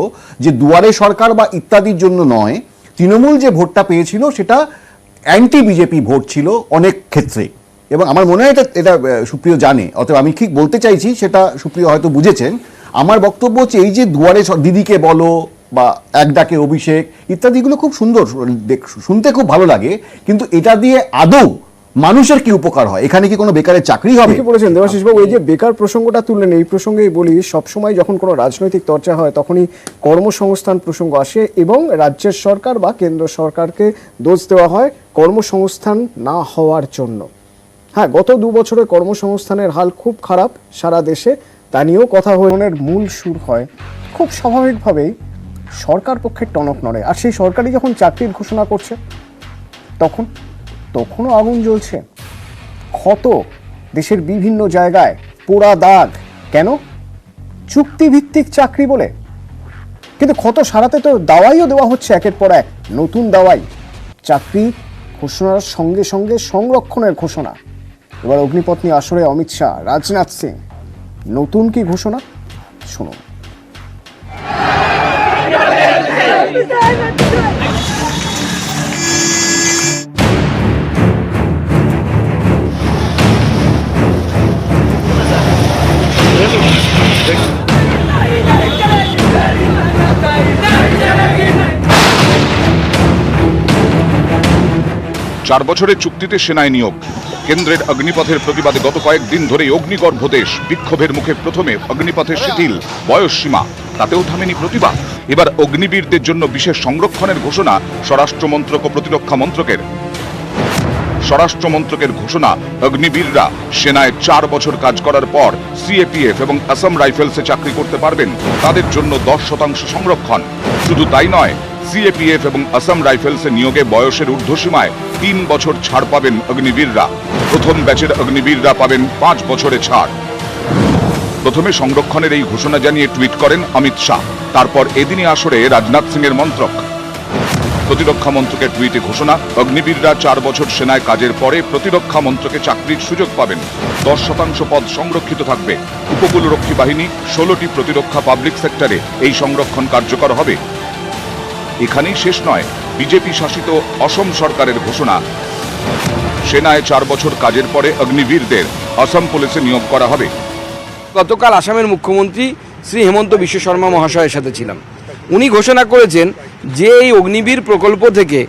যে দুয়ারে সরকার বা ইত্যাদির জন্য নয়, তৃণমূল যে ভোটটা পেয়েছিল সেটা অ্যান্টি বিজেপি ভোট ছিল অনেক ক্ষেত্রে, এবং আমার মনে হয় এটা সুপ্রিয় জানে। অতএব আমি ঠিক বলতে চাইছি, সেটা সুপ্রিয় হয়তো বুঝেছেন। আমার বক্তব্য হচ্ছে এই যে দুয়ারে দিদিকে বলো বা এক ডাকে অভিষেক ইত্যাদিগুলো খুব সুন্দর, শুনতে খুব ভালো লাগে, কিন্তু এটা দিয়ে আদৌ মানুষের কি উপকার হয়? এখানে কি কোনো বেকারের চাকরি হবে? কি বলেছেন দেবাশিস বাবু, এই যে বেকার প্রসঙ্গটা তুললেন, এই প্রসঙ্গেই বলি, সবসময় যখন কোনো রাজনৈতিক চর্চা হয় তখনই কর্মসংস্থান প্রসঙ্গ আসে, এবং রাজ্যের সরকার বা কেন্দ্র সরকারকে দোষ দেওয়া হয় কর্মসংস্থান না হওয়ার জন্য। হ্যাঁ, গত 2 বছরে কর্মসংস্থানের হাল খুব খারাপ সারা দেশে, তা নিয়েও কথা হওয়ার মূল সুর হয় খুব স্বাভাবিকভাবেই সরকার পক্ষের টনক নড়ে। আর সেই সরকারই যখন চাকরির ঘোষণা করছে তখনও আগুন জ্বলছে, ক্ষত দেশের বিভিন্ন জায়গায়, পোড়া দাগ। কেন? চুক্তিভিত্তিক চাকরি বলে। কিন্তু ক্ষত সারাতে তো দাওয়াইও দেওয়া হচ্ছে একের পর এক, নতুন দাওয়াই। চাকরি ঘোষণার সঙ্গে সঙ্গে সংরক্ষণের ঘোষণা। এবার অগ্নিপত্নী আসরে অমিত শাহ, রাজনাথ সিং, নতুন কি ঘোষণা শুনুন। 4 বছরের চুক্তিতে সেনায় নিয়োগ। কেন্দ্রের অগ্নিপথের প্রতিবাদে গত কয়েকদিন ধরেই অগ্নিগর্ভ দেশ। বিক্ষোভের মুখে প্রথমে অগ্নিপথের শিথিল বয়স সীমা, তাতেও থামেনি প্রতিবাদ। এবার অগ্নিবীরদের জন্য বিশেষ সংরক্ষণের ঘোষণা স্বরাষ্ট্র মন্ত্রক ও প্রতিরক্ষা মন্ত্রকের। স্বরাষ্ট্র মন্ত্রকের ঘোষণা, অগ্নিবীররা সেনায় 4 বছর কাজ করার পর সিএপিএফ এবং আসাম রাইফেলসে চাকরি করতে পারবেন। তাদের জন্য 10% সংরক্ষণ। শুধু তাই নয়, সিএপিএফ এবং আসাম রাইফেলসে নিয়োগে বয়সের ঊর্ধ্বসীমায় 3 বছর ছাড় পাবেন অগ্নিবীররা। প্রথম ব্যাচের অগ্নিবীররা পাবেন 5 বছরে ছাড়। প্রথমে সংরক্ষণের এই ঘোষণা জানিয়ে টুইট করেন অমিত শাহ। তারপর এদিনই আসরে রাজনাথ সিং এর মন্ত্রক। প্রতিরক্ষা মন্ত্রকের টুইটে ঘোষণা, অগ্নিবীররা 4 বছর সেনায় কাজের পরে প্রতিরক্ষা মন্ত্রকে চাকরির সুযোগ পাবেন। 10% পদ সংরক্ষিত থাকবে। উপকূলরক্ষী বাহিনী 16টি প্রতিরক্ষা পাবলিক সেক্টরে এই সংরক্ষণ কার্যকর হবে। এখানেই শেষ নয়, বিজেপি শাসিত অসম সরকারের ঘোষণা, সেনায় 4 বছর কাজের পরে অগ্নিবীরদের আসাম পুলিশে নিয়োগ করা হবে। গতকাল আসামের মুখ্যমন্ত্রী শ্রী হেমন্ত বিশ্ব শর্মা মহাশয়ের সাথে ছিলাম। উনি ঘোষণা করেছেন যে এই অগ্নিবীর প্রকল্প থেকে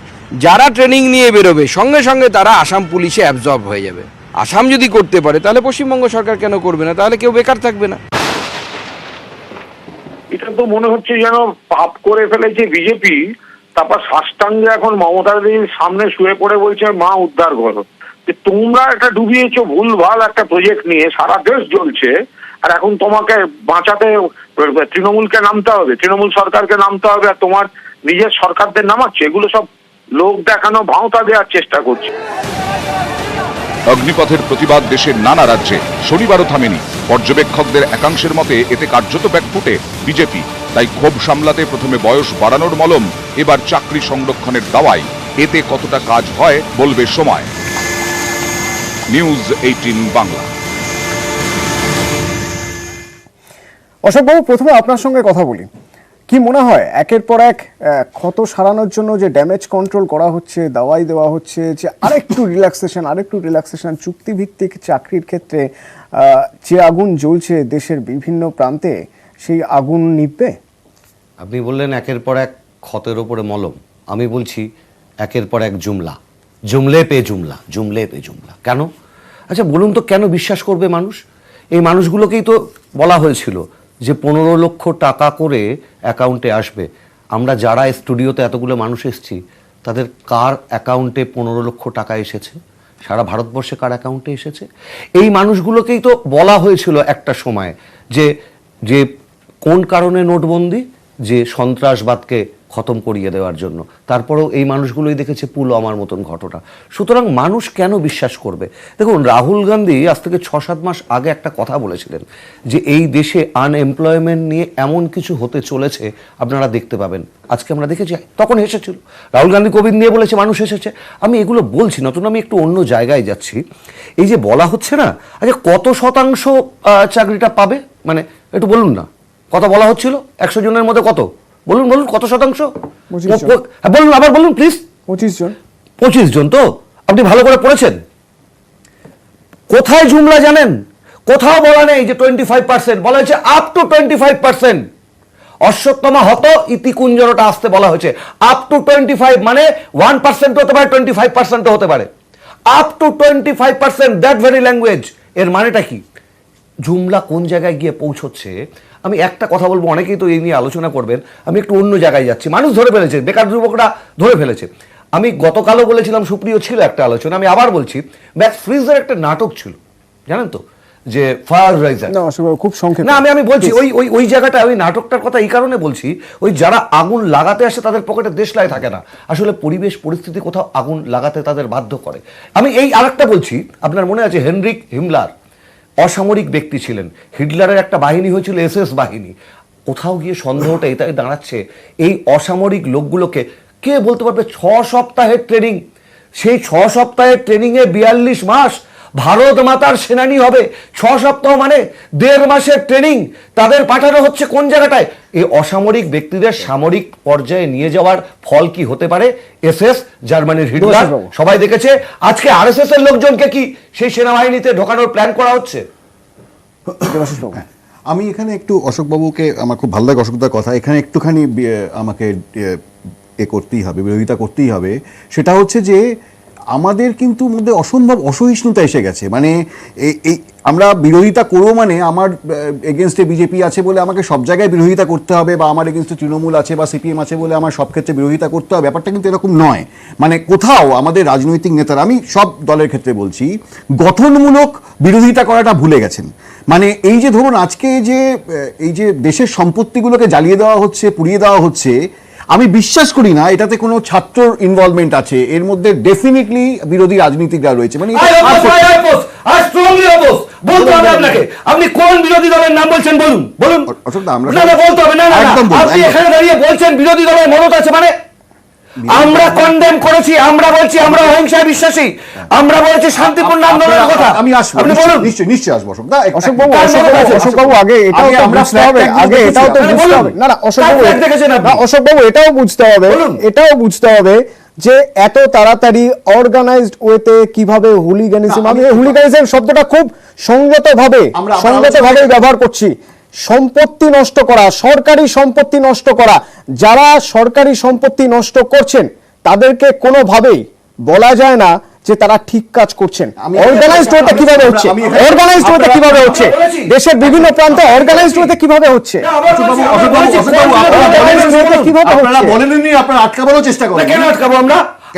যারা ট্রেনিং নিয়ে বেরোবে সঙ্গে সঙ্গে তারা আসাম পুলিশে অ্যাবজর্ব হয়ে যাবে। আসাম যদি করতে পারে তাহলে পশ্চিমবঙ্গ সরকার কেন করবে না? তাহলে কেউ বেকার থাকবে না। এটা তো মনে হচ্ছে যেন পাপ করে ফেলেছে বিজেপি, তারপর সাষ্টাঙ্গে এখন মমতা দিদির সামনে শুয়ে পড়ে বলছে মা উদ্ধার করো। যে তোমরা একটা ডুবিয়েছো ভুলভাল একটা প্রজেক্ট নিয়ে, সারা দেশ জ্বলছে, আর এখন তোমাকে বাঁচাতে তৃণমূলকে নামতে হবে, তৃণমূল সরকারকে নামতে হবে, আর তোমার নিজের সরকারদের নামাচ্ছে। এগুলো সব লোক দেখানো, ভাঁওতা দেওয়ার চেষ্টা করছে। অগ্নিপথের প্রতিবাদ দেশের নানা রাজ্যে, শনিবারও থামেনি। পর্যবেক্ষকদের একাংশের মতে এতে কার্যত ব্যাকফুটে বিজেপি। তাই ক্ষোভ সামলাতে প্রথমে বয়স বাড়ানোর মলম, এবার চাকরি সংরক্ষণের দাওয়াই। এতে কতটা কাজ হয় বলবে সময়। নিউজ 18 বাংলা। অশোকবাবু, প্রথমে আপনার সঙ্গে কথা বলি। কি মনে হয় একের পর এক ক্ষত সারানোর জন্য যে ড্যামেজ কন্ট্রোল করা হচ্ছে, দাওয়াই দেওয়া হচ্ছে, যে আরেকটু রিল্যাক্সেশন চুক্তিভিত্তিক চাকরির ক্ষেত্রে যে আগুন জ্বলছে দেশের বিভিন্ন প্রান্তে, সেই আগুন নিভবে? আপনি বললেন একের পর এক ক্ষতের ওপরে মলম, আমি বলছি একের পর এক জুমলা। জুমলে পে জুমলা। কেন? আচ্ছা বলুন তো, কেন বিশ্বাস করবে মানুষ? এই মানুষগুলোকেই তো বলা হয়েছিল যে 15 লক্ষ টাকা করে অ্যাকাউন্টে আসবে। আমরা যারা স্টুডিওতে এতগুলো মানুষ এসেছি, তাদের কার অ্যাকাউন্টে 15 লক্ষ টাকা এসেছে? সারা ভারতবর্ষে কার অ্যাকাউন্টে এসেছে? এই মানুষগুলোকেই তো বলা হয়েছিল একটা সময় যে কোন কারণে নোটবন্দি, যে সন্ত্রাসবাদকে খতম করিয়ে দেওয়ার জন্য। তারপরেও এই মানুষগুলোই দেখেছে পুলওয়ামার মতন ঘটনা। সুতরাং মানুষ কেন বিশ্বাস করবে? দেখুন, রাহুল গান্ধী আজ থেকে 6-7 মাস আগে একটা কথা বলেছিলেন যে এই দেশে আনএমপ্লয়মেন্ট নিয়ে এমন কিছু হতে চলেছে আপনারা দেখতে পাবেন। আজকে আমরা দেখেছি, তখন হেসেছিল। রাহুল গান্ধী কোভিড নিয়ে বলেছে, মানুষ হেসেছে। আমি এগুলো বলছি না, আমি একটু অন্য জায়গায় যাচ্ছি। এই যে বলা হচ্ছে না, আচ্ছা কত শতাংশ চাকরিটা পাবে, মানে একটু বলুন না। কথা বলা হচ্ছিল 100 জনের মধ্যে কত? বলুন কত শতাংশ? বলুন, আবার বলুন প্লিজ। 25 জন। তো আপনি ভালো করে পড়েছেন? কোথায় জুমলা জানেন? কোথাও বলা নেই যে 25%, বলা হয়েছে আপ টু 25%। অশ্বত্থমা হত ইতি কুঞ্জরটা আসতে বলা হয়েছে। আপ টু 25 মানে 1% হতে পারে, 25% হতে পারে। Up to 25%, that very language. এর মানেটা কি? জুমলা কোন জায়গায় গিয়ে পৌঁছচ্ছে? আমি একটা কথা বলবো, অনেকেই তো এই নিয়ে আলোচনা করবেন, আমি একটু অন্য জায়গায় যাচ্ছি। মানুষ ধরে ফেলেছে, বেকার যুবকরা ধরে ফেলেছে। আমি গতকালও বলেছিলাম, সুপ্রিয় ছিল একটা আলোচনা, আমি আবার বলছি, ম্যাক্স ফ্রিজের একটা নাটক ছিল, জানেন তো, যে ফায়ার রাইজার। খুব সংক্ষেপে না, আমি বলছি ওই জায়গাটা, ওই নাটকটার কথা এই কারণে বলছি, ওই যারা আগুন লাগাতে আসে তাদের পকেটে দেশলাই থাকে না। আসলে পরিবেশ পরিস্থিতি কোথাও আগুন লাগাতে তাদের বাধ্য করে। আমি এই আরেকটা বলছি, আপনার মনে আছে হেনরিক হিমলার অসামরিক ব্যক্তি ছিলেন। হিটলারের একটা বাহিনী হয়েছিল এসএস বাহিনী। কোথাও গিয়ে সন্দেহটা এটাই দাঁড়াচ্ছে, এই অসামরিক লোকগুলোকে কে বলতে পারবে 6 সপ্তাহের ট্রেনিং, সেই 6 সপ্তাহের ট্রেনিংয়ে 42 মাস ভারত মাতার সেনানি হবে। 6 সপ্তাহ মানে 1.5 মাসের ট্রেনিং। তাদের পাঠানো হচ্ছে কোন জায়গাটায়? এই অসামরিক ব্যক্তিদের সামরিক পর্যায়ে নিয়ে যাওয়ার ফল কি হতে পারে? এসএস, জার্মানির হিটলার, সবাই দেখেছে। আজকে আরএসএস এর লোকজনকে কি সেই সেনাবাহিনীতে ঢোকানোর প্ল্যান করা হচ্ছে? আমি এখানে একটু অশোকবাবুকে, আমার খুব ভালো লাগে অশোকদার কথা, এখানে একটুখানি আমাকে করতেই হবে, বিরোধিতা করতেই হবে। সেটা হচ্ছে যে আমাদের কিন্তু মধ্যে অসম্ভব অসহিষ্ণুতা এসে গেছে। মানে এই আমরা বিরোধিতা করবো মানে আমার এগেনস্টে বিজেপি আছে বলে আমাকে সব জায়গায় বিরোধিতা করতে হবে, বা আমার এগেনস্টে তৃণমূল আছে বা সিপিএম আছে বলে আমার সব ক্ষেত্রে বিরোধিতা করতে হবে, ব্যাপারটা কিন্তু এরকম নয়। মানে কোথাও আমাদের রাজনৈতিক নেতারা, আমি সব দলের ক্ষেত্রে বলছি, গঠনমূলক বিরোধিতা করাটা ভুলে গেছেন। মানে এই যে ধরুন আজকে এই যে দেশের সম্পত্তিগুলোকে জ্বালিয়ে দেওয়া হচ্ছে, পুড়িয়ে দেওয়া হচ্ছে, আমি বিশ্বাস করি না এটাতে কোনো ছাত্রর ইনভলভমেন্ট আছে। এর মধ্যে ডেফিনেটলি বিরোধী রাজনীতিকরা রয়েছে। মানে আপনি কোন বিরোধী দলের নাম বলছেন বলুন, বলুন। অশোক দা, আমরা বলতে হবে না, আপনি এখানে দাঁড়িয়ে বলছেন বিরোধী দলের মদত আছে, মানে আমরা কন্ডেম করেছি, আমরা বলছি আমরা অহিংসায় বিশ্বাসী, আমরা বলেছি শান্তিপূর্ণ আন্দোলনের কথা। আমি আসবো, আপনি বলুন। নিশ্চয়ই আসবো অশোক দা। অশোকবাবু আগে এটাও তো বুঝতে হবে, এটাও বুঝতে হবে যে এত তাড়াতাড়ি অর্গানাইজড ওয়েতে কিভাবে হুলিগানিজম, আমি হুলিগানিজম শব্দটা খুব সংযতভাবে ব্যবহার করছি, সম্পত্তি নষ্ট করা, সরকারি সম্পত্তি নষ্ট করা, যারা সরকারি সম্পত্তি নষ্ট করছেন তাদেরকে কোনোভাবেই বলা যায় না যে তারা ঠিক কাজ করছেন। অর্গানাইজড ওয়েতে কিভাবে হচ্ছে, অর্গানাইজড ওয়েতে কিভাবে হচ্ছে, দেশের বিভিন্ন প্রান্তে অর্গানাইজড ওয়েতে কিভাবে হচ্ছে, আপনারা বলেননি, আপনারা আটকাবার চেষ্টা করেন। কেন আটকাবো আমরা?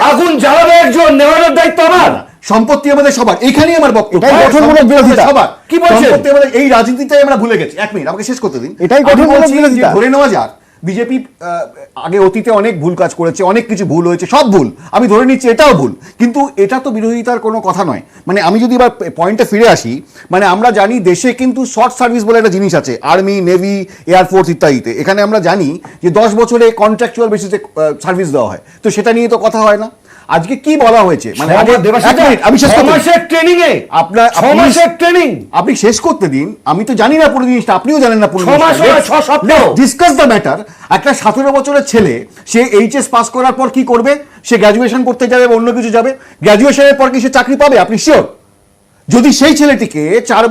আগুন জ্বালাবে একজন, নেওয়ানোর দায়িত্ব আমার। সম্পত্তি আমাদের সবার, এইখানেই আমার বক্তব্য। গঠনমূলক বিরোধিতা সবার কি বলছেন? সম্পত্তি আমাদের, এই রাজনীতিটাই আমরা ভুলে গেছি। 1 মিনিট আমাকে শেষ করতে দিন। এটাই গঠনমূলক বিরোধিতা। ধরে নেওয়া যাক বিজেপি আগে অতীতে অনেক ভুল কাজ করেছে, অনেক কিছু ভুল হয়েছে, সব ভুল আমি ধরে নিচ্ছি, এটাও ভুল, কিন্তু এটা তো বিরোধিতার কোনো কথা নয়। মানে আমি যদি এবার পয়েন্টে ফিরে আসি, মানে আমরা জানি দেশে কিন্তু শর্ট সার্ভিস বলে একটা জিনিস আছে, আর্মি, নেভি, এয়ারফোর্স ইত্যাদিতে। এখানে আমরা জানি যে 10 বছরে কন্ট্রাকচুয়াল বেসিসে সার্ভিস দেওয়া হয়, তো সেটা নিয়ে তো কথা হয় না। আজকে কি বলা হয়েছে, মানে আমি শেষ ট্রেনিং এ আপনার 6 মাসের ট্রেনিং, আপনি শেষ করতে দিন। আমি তো জানি না পুরো জিনিসটা, আপনিও জানেন না পুরো জিনিসটা। Discuss the matter. একটা 17 বছরের ছেলে, সে এইচএস পাস করার পর কি করবে? সে গ্র্যাজুয়েশন করতে যাবে বা অন্য কিছু যাবে। গ্র্যাজুয়েশনের পর কি সে চাকরি পাবে? আপনি শিওর? যদি সেই ছেলেটিকে 4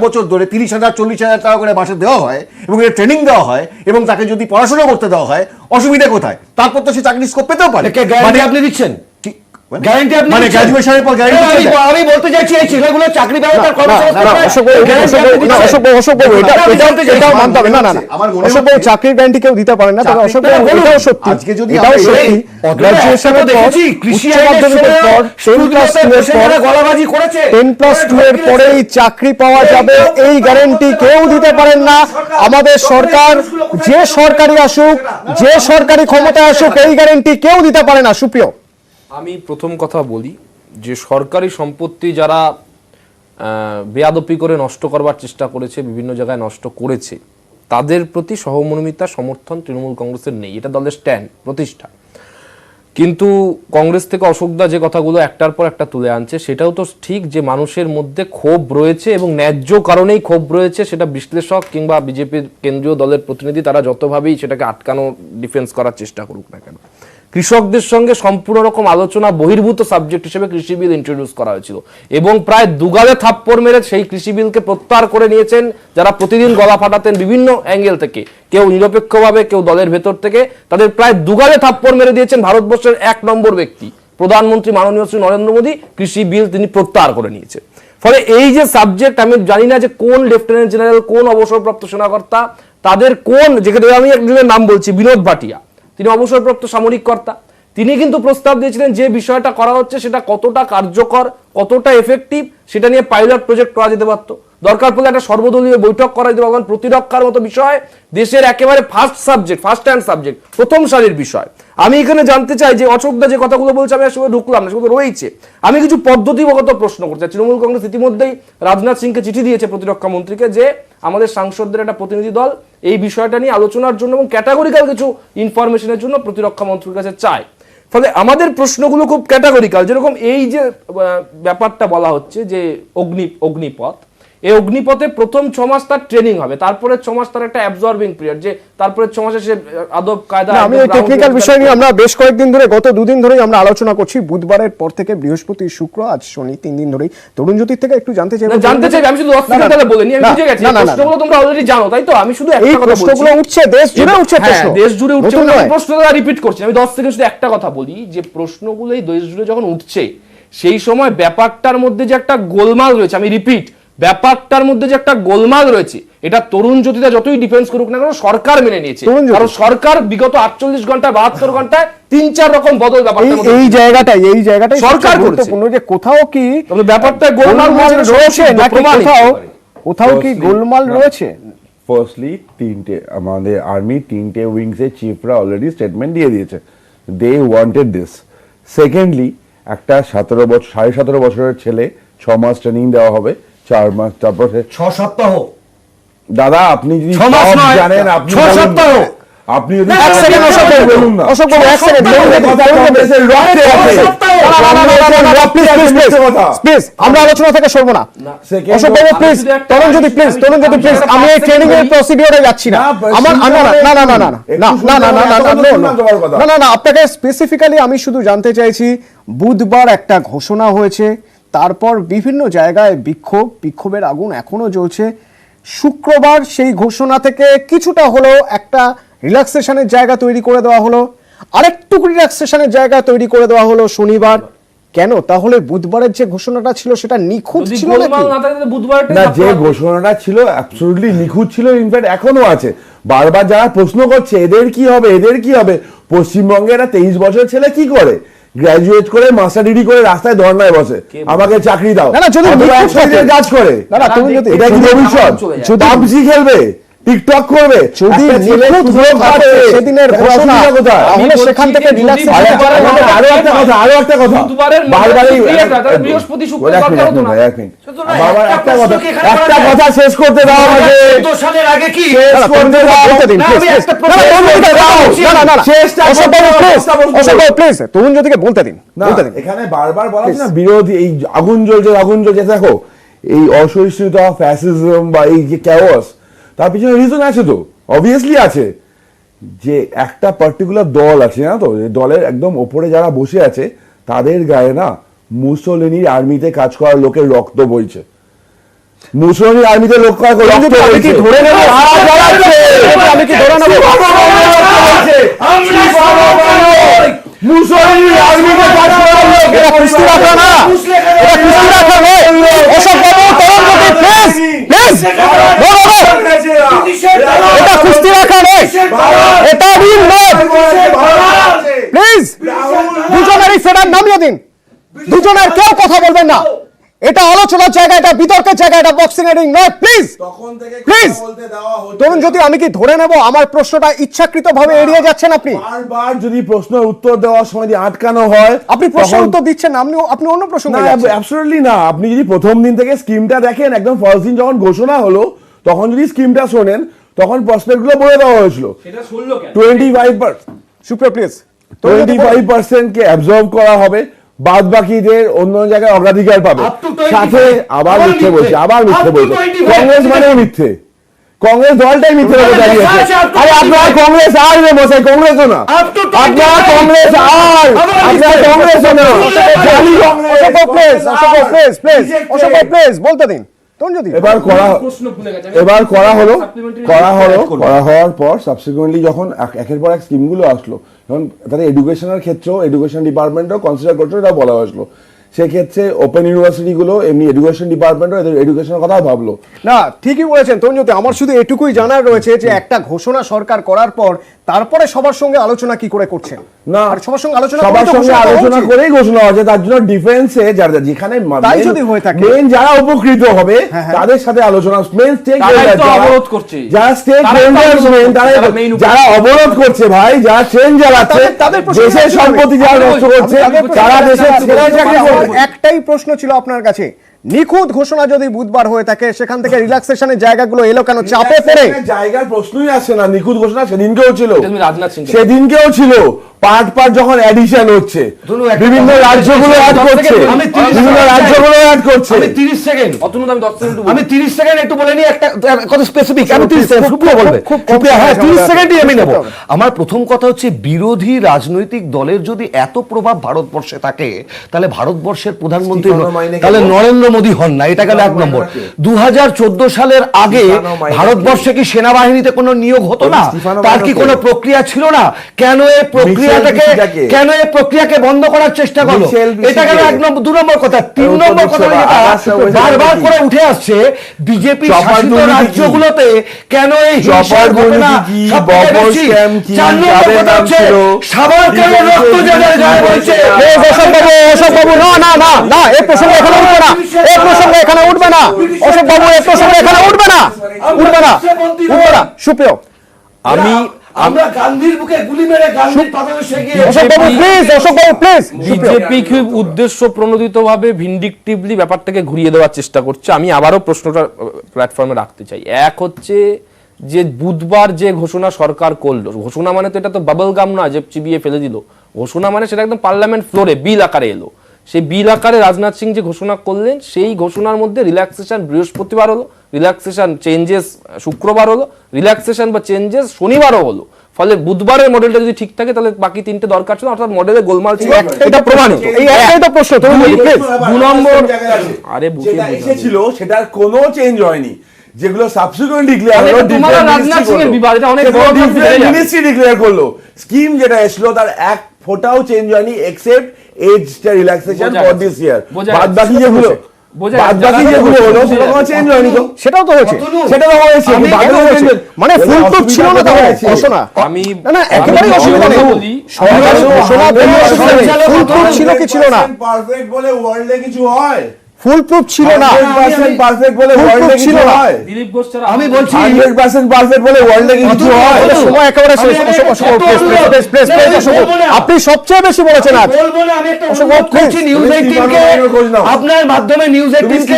বছর ধরে 30,000 40,000 টাকা করে মাসে দেওয়া হয় এবং এর ট্রেনিং দেওয়া হয় এবং তাকে যদি পড়াশোনা করতে দেওয়া হয়, অসুবিধা কোথায়? তারপর তো সে চাকরি স্কোপ পেতেও পারে। মানে আপনি দিচ্ছেন গ্যারান্টি, আপনি মানে গ্র্যাজুয়েশনের পর গ্যারান্টি? আমি বলতে চাইছি এই ছেলেগুলো চাকরি পাবে, তার চাকরির গ্যারান্টি কেউ দিতে পারে না। তবে অশোকবাবু এটাও সত্যি, এটাও সত্যি, গ্র্যাজুয়েশনের পর উচ্চ মাধ্যমিকের পর 10+2 এর পরেই চাকরি পাওয়া যাবে, এই গ্যারান্টি কেউ দিতে পারেন না। আমাদের সরকার, যে সরকারি আসুক, যে সরকারি ক্ষমতায় আসুক, এই গ্যারান্টি কেউ দিতে পারে না। সুপ্রিয়, আমি প্রথম কথা বলি যে সরকারি সম্পত্তি যারা বেয়াদপি করে নষ্ট করবার চেষ্টা করেছে, বিভিন্ন জায়গায় নষ্ট করেছে, তাদের প্রতি সহমর্মিতা, সমর্থন তৃণমূল কংগ্রেসের নেই। এটা দলের স্ট্যান্ড, প্রতিষ্ঠা। কিন্তু কংগ্রেস থেকে অশোকদা যে কথাগুলো একটার পর একটা তুলে আনছে, সেটাও তো ঠিক যে মানুষের মধ্যে ক্ষোভ রয়েছে এবং ন্যায্য কারণেই ক্ষোভ রয়েছে। সেটা বিশ্লেষক কিংবা বিজেপির কেন্দ্রীয় দলের প্রতিনিধি তারা যতভাবেই সেটাকে আটকানো, ডিফেন্স করার চেষ্টা করুক না কেন, কৃষকদের সঙ্গে সম্পূর্ণ রকম আলোচনা বহির্ভূত সাবজেক্ট হিসেবে কৃষি বিল ইন্ট্রোডিউস করা হয়েছিল এবং প্রায় দুগালে থাপ্পড় মেরে সেই কৃষি বিলকে প্রত্যাহার করে নিয়েছেন যারা প্রতিদিন গলা ফাটাতেন বিভিন্ন অ্যাঙ্গেল থেকে, কেউ নিরপেক্ষভাবে, কেউ দলের ভেতর থেকে। তাদের প্রায় দুগালে থাপ্পড় মেরে দিয়েছেন ভারতবর্ষের 1 নম্বর ব্যক্তি প্রধানমন্ত্রী মাননীয় শ্রী নরেন্দ্র মোদী। কৃষি বিল তিনি প্রত্যাহার করে নিয়েছেন। ফলে এই যে সাবজেক্ট, আমি জানি না যে কোন লেফটেন্যান্ট জেনারেল, কোন অবসরপ্রাপ্ত সেনাকর্তা, তাদের কোন, যেখানে আমি একজনের নাম বলছি, বিনোদ ভাটিয়া, তিনি অবসরপ্রাপ্ত সামরিক কর্তা, তিনি কিন্তু প্রস্তাব দিয়েছিলেন যে বিষয়টা করা হচ্ছে সেটা কতটা কার্যকর, কতটা এফেক্টিভ, সেটা নিয়ে পাইলট প্রজেক্ট করা যেতে পারত। দরকার পড়লে একটা সর্বদলীয় বৈঠক করা যেতে পারত। প্রতিরক্ষার মতো বিষয় দেশের একেবারে ফার্স্ট হ্যান্ড সাবজেক্ট, প্রথম সারির বিষয়। আমি এখানে জানতে চাই যে অশোকদা যে কথাগুলো বলছে, আমি আসলে ঢুকলাম না, সেগুলো রয়েছে। আমি কিছু পদ্ধতিগত প্রশ্ন করতে চাই। তৃণমূল কংগ্রেস ইতিমধ্যেই রাজনাথ সিংকে চিঠি দিয়েছে, প্রতিরক্ষা মন্ত্রীকে, যে আমাদের সাংসদদের একটা প্রতিনিধি দল এই বিষয়টা নিয়ে আলোচনার জন্য এবং ক্যাটাগরিক্যাল কিছু ইনফরমেশনের জন্য প্রতিরক্ষা মন্ত্রীর কাছে চায়। ফলে আমাদের প্রশ্নগুলো খুব ক্যাটাগরিক্যাল, যেরকম এই যে ব্যাপারটা বলা হচ্ছে যে অগ্নিপথ, এই অগ্নিপথে প্রথম 6 মাস তার ট্রেনিং হবে, তারপরে 6 মাস তার একটা অ্যাবজর্বিং পিরিয়ড, যে তারপরে 6 মাসে সে আদব কায়দা। আমি এই টেকনিক্যাল বিষয় নিয়ে আমরা বেশ কয়েকদিন ধরে, গত 2 দিন ধরেই আমরা আলোচনা করছি। বুধবারের পর থেকে বৃহস্পতি, শুক্র, আজ শনি, 3 দিন ধরেই তরুণ জ্যোতির থেকে একটু জানতে চাই। আমি শুধু অস্ট্রেলিয়া বলিনি, আমি বুঝে গেছি প্রশ্নগুলো তোমরা অলরেডি জানো, তাই তো? আমি শুধু একটা কথা বলছি, প্রশ্নগুলো উঠছে, দেশ জুড়ে উঠছে প্রশ্ন, দেশ জুড়ে উঠছে, আমি প্রশ্নটা রিপিট করছি। আমি 10 সেকেন্ড শুধু একটা কথা বলি যে প্রশ্নগুলোই দেশ জুড়ে যখন উঠছে, সেই সময় ব্যাপারটার মধ্যে যে একটা গোলমাল রয়েছে, আমি রিপিট, ব্যাপারটার মধ্যে যে একটা গোলমাল রয়েছে, এটা তরুণ জ্যোতিটা যতই ডিফেন্স করুক না কেন সরকার মেনে নিয়েছে। কারণ সরকার বিগত 48 ঘন্টায় 72 ঘন্টায় 3-4 রকম বদল ব্যাপারটা এই জায়গাটাই সরকার গুরুত্বপূর্ণ, যে কোথাও কি ব্যাপারটা গোলমাল রয়েছে নাকি কোথাও কি গোলমাল রয়েছে। ফার্স্টলি তিনটে আমাদের আর্মি তিনটে উইংসের চিফরা অলরেডি স্টেটমেন্ট দিয়ে দিয়েছে, দে ওয়ান্টেড দিস। সেকেন্ডলি একটা 17.5 বছরের ছেলে 6 মাস ট্রেনিং দেওয়া হবে, 4 মাস, তারপর 6 সপ্তাহ। দাদা আপনি যদি 6 মাস সব নয়, জানেন, আপনি 6 সপ্তাহ। আপনি যদি এক সেকেন্ড অশোক বলুন না, অশোক বাবু এক সেকেন্ড প্লিজ, আমরা আলোচনা থেকে সরবো না। অশোক বাবু প্লিজ, তরুণ জ্যোতি প্লিজ, আমি এই ট্রেনিং এর প্রসিডিওরে যাচ্ছি না। আমার না, আপনাকে স্পেসিফিক্যালি আমি শুধু জানতে চাইছি, বুধবার একটা ঘোষণা হয়েছে, তারপর বিভিন্ন জায়গায় বিক্ষোভের আগুন এখনো জ্বলছে। শুক্রবার সেই ঘোষণা থেকে কিছুটা হলো একটা রিল্যাক্সেশনের জায়গা তৈরি করে দেওয়া হলো, আরেকটু রিল্যাক্সেশনের জায়গা তৈরি করে দেওয়া হলো শনিবার। কেন তাহলে বুধবারের যে ঘোষণাটা ছিল সেটা নিখুঁত ছিল নাকি? না, যে ঘোষণাটা ছিল অ্যাবসলিউটলি নিখুঁত ছিল, ইনফ্যাক্ট এখনো আছে। বারবার যারা প্রশ্ন করছে এদের কি হবে, পশ্চিমবঙ্গে একটা 23 বছরের ছেলে কি করে, গ্রাজুয়েট করে মাস্টার ডিগ্রি করে রাস্তায় ধর্নায় বসে, আমাকে চাকরি দাও, যদি কাজ করে, এটা কি ভবিষ্যৎ? পাবজি খেলবে, টিকটক করবে, যদি সেদিনের ঘোষণা তাহলে সেখান থেকে আরো একটা কথা একটা কথা শেষ করতে দাও আমাকে, তরুণ জ্যোতিকে বলতে দিন। এখানে বারবার বলা না বিরোধী, এই আগুন জ্বলছে, দেখো এই অসহিষ্ণুতা, ফ্যাসিজম বা এই যে ক্যাওস, তার পিছনে রিজন আছে তো, অবভিয়াসলি আছে, যে একটা পার্টিকুলার দল আছে না, তো দলের একদম ওপরে যারা বসে আছে তাদের গায়ে না মুসোলিনির আর্মিতে কাজ করার লোকের রক্ত বইছে, মুসোলিনির আর্মিতে রক্ত মুসোলিনির আর্মিতে কাজ করার এটা কুস্তি রাখা নয়, এটা রিল নয়। প্লিজ দুজনেরই ফেরার নামিয়ে দিন, দুজনের কেউ কথা বলবেন না। এটা আলোচনার জায়গা, এটা বিতর্কের জায়গা, এটা বক্সিং এর রিং নয়। প্লিজ তরুণ জ্যোতি, আমি কি ধরে নেব আমার প্রশ্নটা ইচ্ছাকৃতভাবে এড়িয়ে যাচ্ছেন আপনি? বারবার যদি প্রশ্নের উত্তর দেওয়ার সময় আটকানো হয়, আপনি প্রশ্নের উত্তর দিচ্ছেন না, আপনি অন্য প্রশ্ন। অ্যাবসলিউটলি না, আপনি যদি প্রথম দিন থেকে স্কিমটা দেখেন, একদম ফার্স্ট দিন যখন ঘোষণা হলো তখন যদি স্কিমটা শোনেন, তখন প্রসপেক্টগুলো বলে দেওয়া হয়েছিল 25% কে অ্যাবজর্ব করা হবে, বাদ বাকিদের অন্য জায়গায় অগ্রাধিকার পাবে। সাথে আবার মিথ্যে বলছে, কংগ্রেস মানে মিথ্যে, কংগ্রেস দলটাই মিথ্যে বলে দাঁড়িয়েছে। আরে আপনার কংগ্রেস আর রে মশাই, কংগ্রেসও না, আপনার কংগ্রেস আর আপনার কংগ্রেসও না, প্লিজ বলতে দিন। এবার করা হওয়ার পর সাবসিকুয়েন্টলি যখন একের পর এক স্কিমগুলো আসলো, যখন তাদের এডুকেশনের ক্ষেত্রেও এডুকেশন ডিপার্টমেন্টও কনসিডার করছে, এটা বলা হয়েছিল। সেক্ষেত্রে ওপেন ইউনিভার্সিটিগুলো এমনি এডুকেশন ডিপার্টমেন্টও এদের এডুকেশনের কথা ভাবলো না। ঠিকই বলেছেন তরুণ জ্যোতি, আমার শুধু এটুকুই জানার রয়েছে যে একটা ঘোষণা সরকার করার পর তারপরে সবার সঙ্গে আলোচনা কি করে করছেন? না, সবার সঙ্গে আলোচনা করেই ঘোষণা হয়েছে। তার জন্য ডিফেন্সে যারা যেখানে মেন যারা উপকৃত হবে তাদের সাথে আলোচনা, মেন স্টেক অবরোধ করছে, যারা স্টেক হোল্ডার্স, যারা অবরোধ করছে ভাই, যারা ট্রেন চালাচ্ছে, দেশের সম্পত্তি যারা নষ্ট করছে, তারা দেশের চাকরি করছে। একটাই প্রশ্ন ছিল আপনার কাছে, নিখুঁত ঘোষণা যদি বুধবার হয়ে থাকে, সেখান থেকে রিল্যাক্সেশনের জায়গাগুলো এলো কেন? চাপে পড়ে জায়গার প্রশ্নই আসে না। নিখুঁত ঘোষণা সেদিনকেও ছিল, পার্ট যখন অ্যাডিশন হচ্ছে, বিভিন্ন রাজ্যগুলো অ্যাড করছে, আমি 30 সেকেন্ড একটু বলে নিই, একটা কত স্পেসিফিক, আমি 30 সেকেন্ড সুপ্রিয়া বলবে, হ্যাঁ 30 সেকেন্ডই আমি নেব। আমার প্রথম কথা হচ্ছে, বিরোধী রাজনৈতিক দলের যদি এত প্রভাব ভারতবর্ষে থাকে, তাহলে ভারতবর্ষের প্রধানমন্ত্রী, তাহলে নরেন্দ্র মোদী হন না, এটা গেল 1 নম্বর। 2014 সালের আগে ভারতবর্ষে কি সেনাবাহিনীতে কোনো নিয়োগ হতো না? তার কি কোনো প্রক্রিয়া ছিল না? কেন এই প্রক্রিয়াকে বন্ধ করার চেষ্টা করলো? এটা গেল 1 নম্বর। 2 নম্বর কথা। 3 নম্বর কথা বারবার করে উঠে আসছে, বিজেপি শাসিত রাজ্যগুলোতে কেন এই হিংসার ঘটনা সবথেকে বেশি? 4 নম্বর কথা হচ্ছে সাভারকরের রক্ত যাদের গায়ে বইছে। অশোক বাবু না এই প্রসঙ্গে এখানে উঠবে না, এই প্রসঙ্গে এখানে উঠবে না, অশোক বাবু এই প্রসঙ্গে এখানে উঠবে না। সুপ্রিয়, আমরা গান্ধীর বুকে গুলি মেরে গান্ধীর পাদদেশে গিয়ে অশোক বাবু প্লিজ। বিজেপি খুব উদ্দেশ্য প্রণোদিতভাবে ভিন্ডিকটিভলি ব্যাপারটাকে ঘুরিয়ে দেওয়ার চেষ্টা করছে। আমি আবারও প্রশ্নটা প্ল্যাটফর্মে রাখতে চাই। এক হচ্ছে যে বুধবার যে ঘোষণা সরকার করলো, ঘোষণা মানে তো এটা তো বাবল গাম না যে চিবিয়ে ফেলে দিল। ঘোষণা মানে সেটা একদম পার্লামেন্ট ফ্লোরে বিল আকারে এলো। সেই বিল আকারে রাজনাথ সিং যে ঘোষণা করলেন, সেই ঘোষণার মধ্যে রিল্যাক্সেশন বৃহস্পতিবার হলো, রিল্যাক্সেশন চেঞ্জেস শুক্রবার হলো, রিল্যাক্সেশন বা চেঞ্জেস শনিবারও হলো। ফলে বুধবারের মডেলটা যদি ঠিক থাকে তাহলে বাকি 3টে দরকার ছিল, অর্থাৎ মডেলের গোলমাল ছিল। এটা প্রমাণিত। এই একটাই তো প্রশ্ন। 2 নম্বর আরে এসেছিল, সেটার কোনো চেঞ্জ হয়নি। যেগুলো সাবসিকুয়েন্ট ডিক্লেয়ার হলো, রাজনাথ সিং এর বিবাদ, এটা অনেক বড় মিনিস্ট্রি ডিক্লেয়ার করলো। স্কিম যেটা এসলো তার এক ফোটাও চেঞ্জ হয়নি, except as relaxation for this year. বাদ বাকি যেগুলো হলো সেটা কোনো চেঞ্জ হয়নি। তো সেটাও তো হয়েছে, মানে ফুল প্রুফ ছিল না। তাহলে ঘোষণা আমি না একেবারেই অসুবিধা নেই। ঘোষণা ফুল প্রুফ ছিল কি ছিল না? পারফেক্ট বলে ওয়ার্ল্ডে কিছু হয়? ফুল প্রুফ ছিল না। 100% পারফেক্ট বলে ওয়ার্ল্ডে কিছু হয়? দিলীপ ঘোষ স্যার, আমি বলছি 100% পারফেক্ট বলে ওয়ার্ল্ডে কিছু হয়? সময় একেবারে শেষ। প্লিজ আপনি সবচেয়ে বেশি বলেছেন আজ। বলবো না, আমি একটা অনুরোধ করছি নিউজ 18 কে, আপনার মাধ্যমে নিউজ 18 কে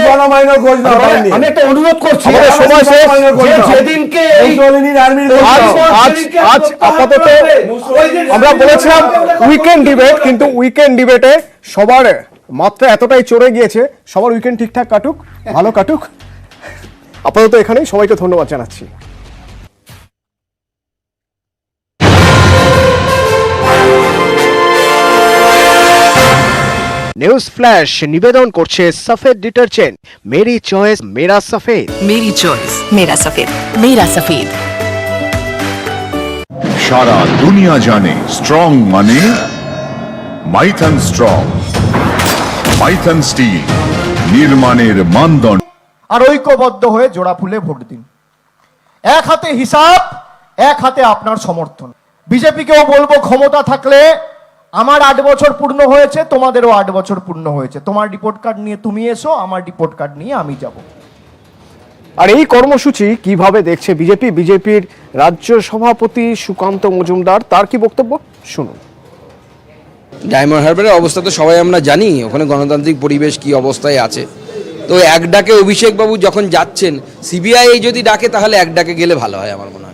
আমি একটা অনুরোধ করছি। সময় শেষ। যেদিনকে আজ আপাতত আমরা বলেছিলাম উইকেন্ড ডিবেট, কিন্তু উইকেন্ড ডিবেটে সবার মাত্রা এতটাই চড়ে গিয়েছে। সবার উইকেন্ড ঠিকঠাক কাটুক, ভালো কাটুক। আপাতত এখানেই সবাইকে ধন্যবাদ জানাচ্ছি। নিউজ ফ্ল্যাশ নিবেদন করছে সফেদ ডিটারজেন্ট, মেরি চয়েস মেরা সফেদ। मेरी चॉइस मेरा सफेद, मेरा सफेद। সারা দুনিয়া জানে স্ট্রং মানে মাইথন স্ট্রং, মাইথন স্টিল নির্মাণের মানদণ্ড। আর ঐক্যবদ্ধ হয়ে জোড়া ফুলে ভোট দিন। এক হাতে হিসাব, এক হাতে আপনার সমর্থন। বিজেপিকেও বলবো, ক্ষমতা থাকলে আমার 8 বছর পূর্ণ হয়েছে, তোমাদেরও 8 বছর পূর্ণ হয়েছে। তোমার রিপোর্ট কার্ড নিয়ে তুমি এসো, আমার রিপোর্ট কার্ড নিয়ে আমি যাব। আর এই কর্মসূচি কিভাবে দেখছে বিজেপির রাজ্য সভাপতি সুকান্ত মজুমদার, তার কি বক্তব্য শুনুন। ডায়মন্ড হারবারের অবস্থা তো সবাই আমরা জানি, ওখানে গণতান্ত্রিক পরিবেশ কি অবস্থায় আছে। তো এক ডাকে অভিষেকবাবু যখন যাচ্ছেন, সিবিআই যদি ডাকে তাহলে এক ডাকে গেলে ভালো হয় আমার মনে হয়।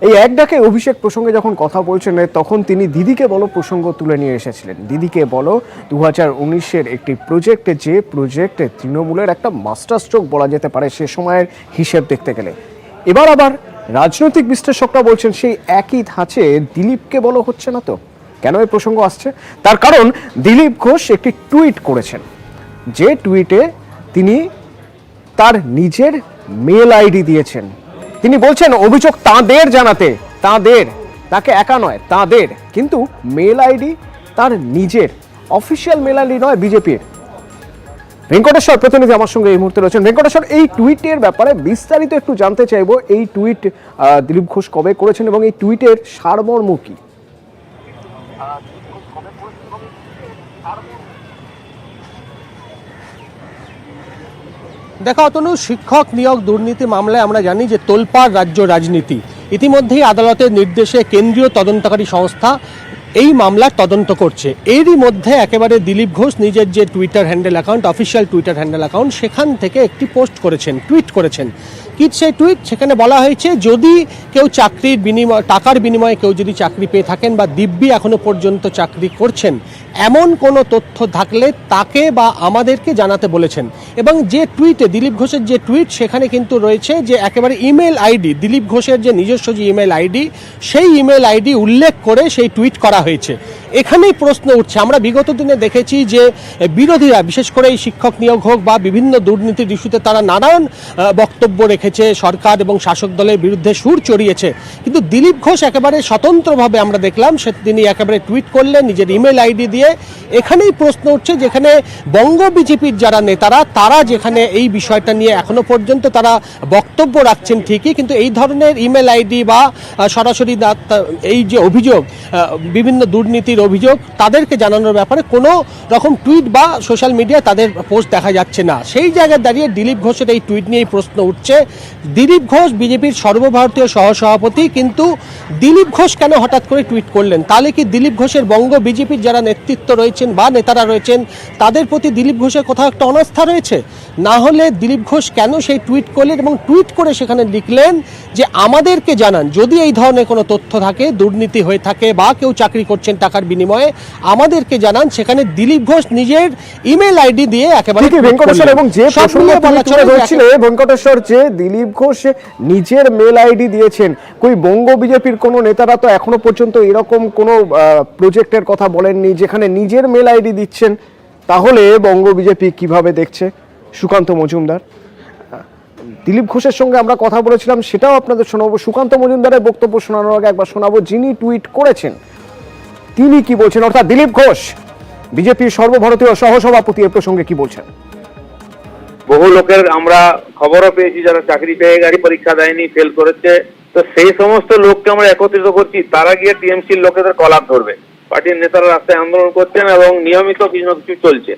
এই এক ডাকে অভিষেক প্রসঙ্গে যখন কথা বলছেন, তখন তিনি দিদিকে বলো প্রসঙ্গ তুলে নিয়ে এসেছিলেন। দিদিকে বলো 2019-এর একটি প্রজেক্ট, যে প্রজেক্টে তৃণমূলের একটা মাস্টার স্ট্রোক বলা যেতে পারে সে সময়ের হিসেব দেখতে গেলে। এবার আবার রাজনৈতিক বিশ্লেষকরা বলছেন সেই একই ধাঁচে দিলীপকে বলো হচ্ছে না। তো কেন এই প্রসঙ্গ আসছে? তার কারণ দিলীপ ঘোষ একটি টুইট করেছেন, যে টুইটে তিনি তার নিজের মেল আইডি দিয়েছেন। তিনি বলছেন অভিযোগ তাঁদের জানাতে, তাকে একা নয়, তাঁদের। কিন্তু মেল আইডি তার নিজের, অফিসিয়াল মেল আইডি নয় বিজেপির। ভেঙ্কটেশ্বর প্রতিনিধি আমার সঙ্গে এই মুহূর্তে রয়েছেন। ভেঙ্কটেশ্বর, এই টুইটের ব্যাপারে বিস্তারিত একটু জানতে চাইবো। এই টুইট দিলীপ ঘোষ কবে করেছেন এবং এই টুইটের সারমর্ম কি? দেখো অতনু, শিক্ষক নিয়োগ দুর্নীতি মামলায় আমরা জানি যে তোলপাড় রাজ্য রাজনীতি। ইতিমধ্যেই আদালতের নির্দেশে কেন্দ্রীয় তদন্তকারী সংস্থা এই মামলার তদন্ত করছে। এরই মধ্যে একেবারে দিলীপ ঘোষ নিজের যে Twitter handle account, official Twitter handle account, সেখান থেকে একটি পোস্ট করেছেন, টুইট করেছেন। কি সেই টুইট? সেখানে বলা হয়েছে যদি কেউ চাকরির বিনিময়, টাকার বিনিময়ে কেউ যদি চাকরি পেয়ে থাকেন বা দিব্যি এখনো পর্যন্ত চাকরি করছেন, এমন কোনো তথ্য থাকলে তাকে বা আমাদেরকে জানাতে বলেছেন। এবং যে টুইটে দিলীপ ঘোষের যে টুইট, সেখানে কিন্তু রয়েছে যে একেবারে ইমেল আইডি, দিলীপ ঘোষের যে নিজস্ব যে ইমেল আইডি, সেই ইমেল আইডি উল্লেখ করে সেই টুইট করা হয়েছে। এখানেই প্রশ্ন উঠছে। আমরা বিগত দিনে দেখেছি যে বিরোধীরা, বিশেষ করে এই শিক্ষক নিয়োগ হোক বা বিভিন্ন দুর্নীতির ইস্যুতে, তারা নানান বক্তব্য রেখেছে, সরকার এবং শাসক দলের বিরুদ্ধে সুর চড়িয়েছে। কিন্তু দিলীপ ঘোষ একেবারে স্বতন্ত্রভাবে আমরা দেখলাম তিনি একেবারে টুইট করলেন নিজের ইমেল আইডি দিয়ে। এখানেই প্রশ্ন উঠছে, যেখানে বঙ্গ বিজেপির যারা নেতারা, তারা যেখানে এই বিষয়টা নিয়ে এখনো পর্যন্ত তারা বক্তব্য রাখছেন ঠিকই, কিন্তু এই ধরনের ইমেল আইডি বা সরাসরি এই যে অভিযোগ, বিভিন্ন দুর্নীতির অভিযোগ, তাদেরকে জানানোর ব্যাপারে কোনো রকম টুইট বা সোশ্যাল মিডিয়ায় তাদের পোস্ট দেখা যাচ্ছে না। সেই জায়গায় দাঁড়িয়ে দিলীপ ঘোষের এই টুইট নিয়েই প্রশ্ন উঠছে। দিলীপ ঘোষ বিজেপির সর্বভারতীয় সহসভাপতি, কিন্তু দিলীপ ঘোষ কেন হঠাৎ করে টুইট করলেন? তাহলে কি দিলীপ ঘোষের বঙ্গ বিজেপির যারা নেতৃত্ব রয়েছেন বা নেতারা রয়েছেন, তাদের প্রতি দিলীপ ঘোষের কোথাও একটা অনাস্থা রয়েছে? না হলে দিলীপ ঘোষ কেন সেই টুইট করলেন এবং টুইট করে সেখানে লিখলেন যে আমাদেরকে জানান যদি এই ধরনের কোনো তথ্য থাকে, দুর্নীতি হয়ে থাকে বা কেউ চাকরি করছেন টাকার বিনিময়ে, আমাদেরকে জানান। সেখানে দিলীপ ঘোষ নিজের ইমেল আইডি দিয়ে একেবারে ভেঙ্কটেশ্বর, এবং যে প্রসঙ্গ তুমি তুলে ধরছিলে ভেঙ্কটেশ্বর, যে দিলীপ ঘোষ নিজের মেল আইডি দিয়েছেন, কই বঙ্গ বিজেপির কোনো নেতারা তো এখনো পর্যন্ত এরকম কোনো প্রজেক্টের কথা বলেননি যেখানে নিজের মেল আইডি দিচ্ছেন। তাহলে বঙ্গ বিজেপি কিভাবে দেখছে? সুকান্ত মজুমদার, দিলীপ ঘোষের সঙ্গে আমরা কথা বলেছিলাম, সেটাও আপনাদের শোনাবো। সুকান্ত মজুমদারের বক্তব্য শোনানোর আগে একবার শোনাবো যিনি টুইট করেছেন তিনি কি বলছেন, অর্থাৎ দিলীপ ঘোষ বিজেপির সর্বভারতীয় সহসভাপতি, এর প্রসঙ্গে কি বলছেন। বহু লোকের আমরা খবরও পেয়েছি যারা চাকরি পেয়ে গেছে, পরীক্ষা দেয়নি, ফেল করেছে। তো সেই সমস্ত লোককে আমরা একত্রিত করছি, তারা গিয়ে টিএমসির লোকেদের কলার ধরবে। পার্টির নেতারা রাস্তায় আন্দোলন করছেন এবং নিয়মিত কিছু না কিছু চলছে।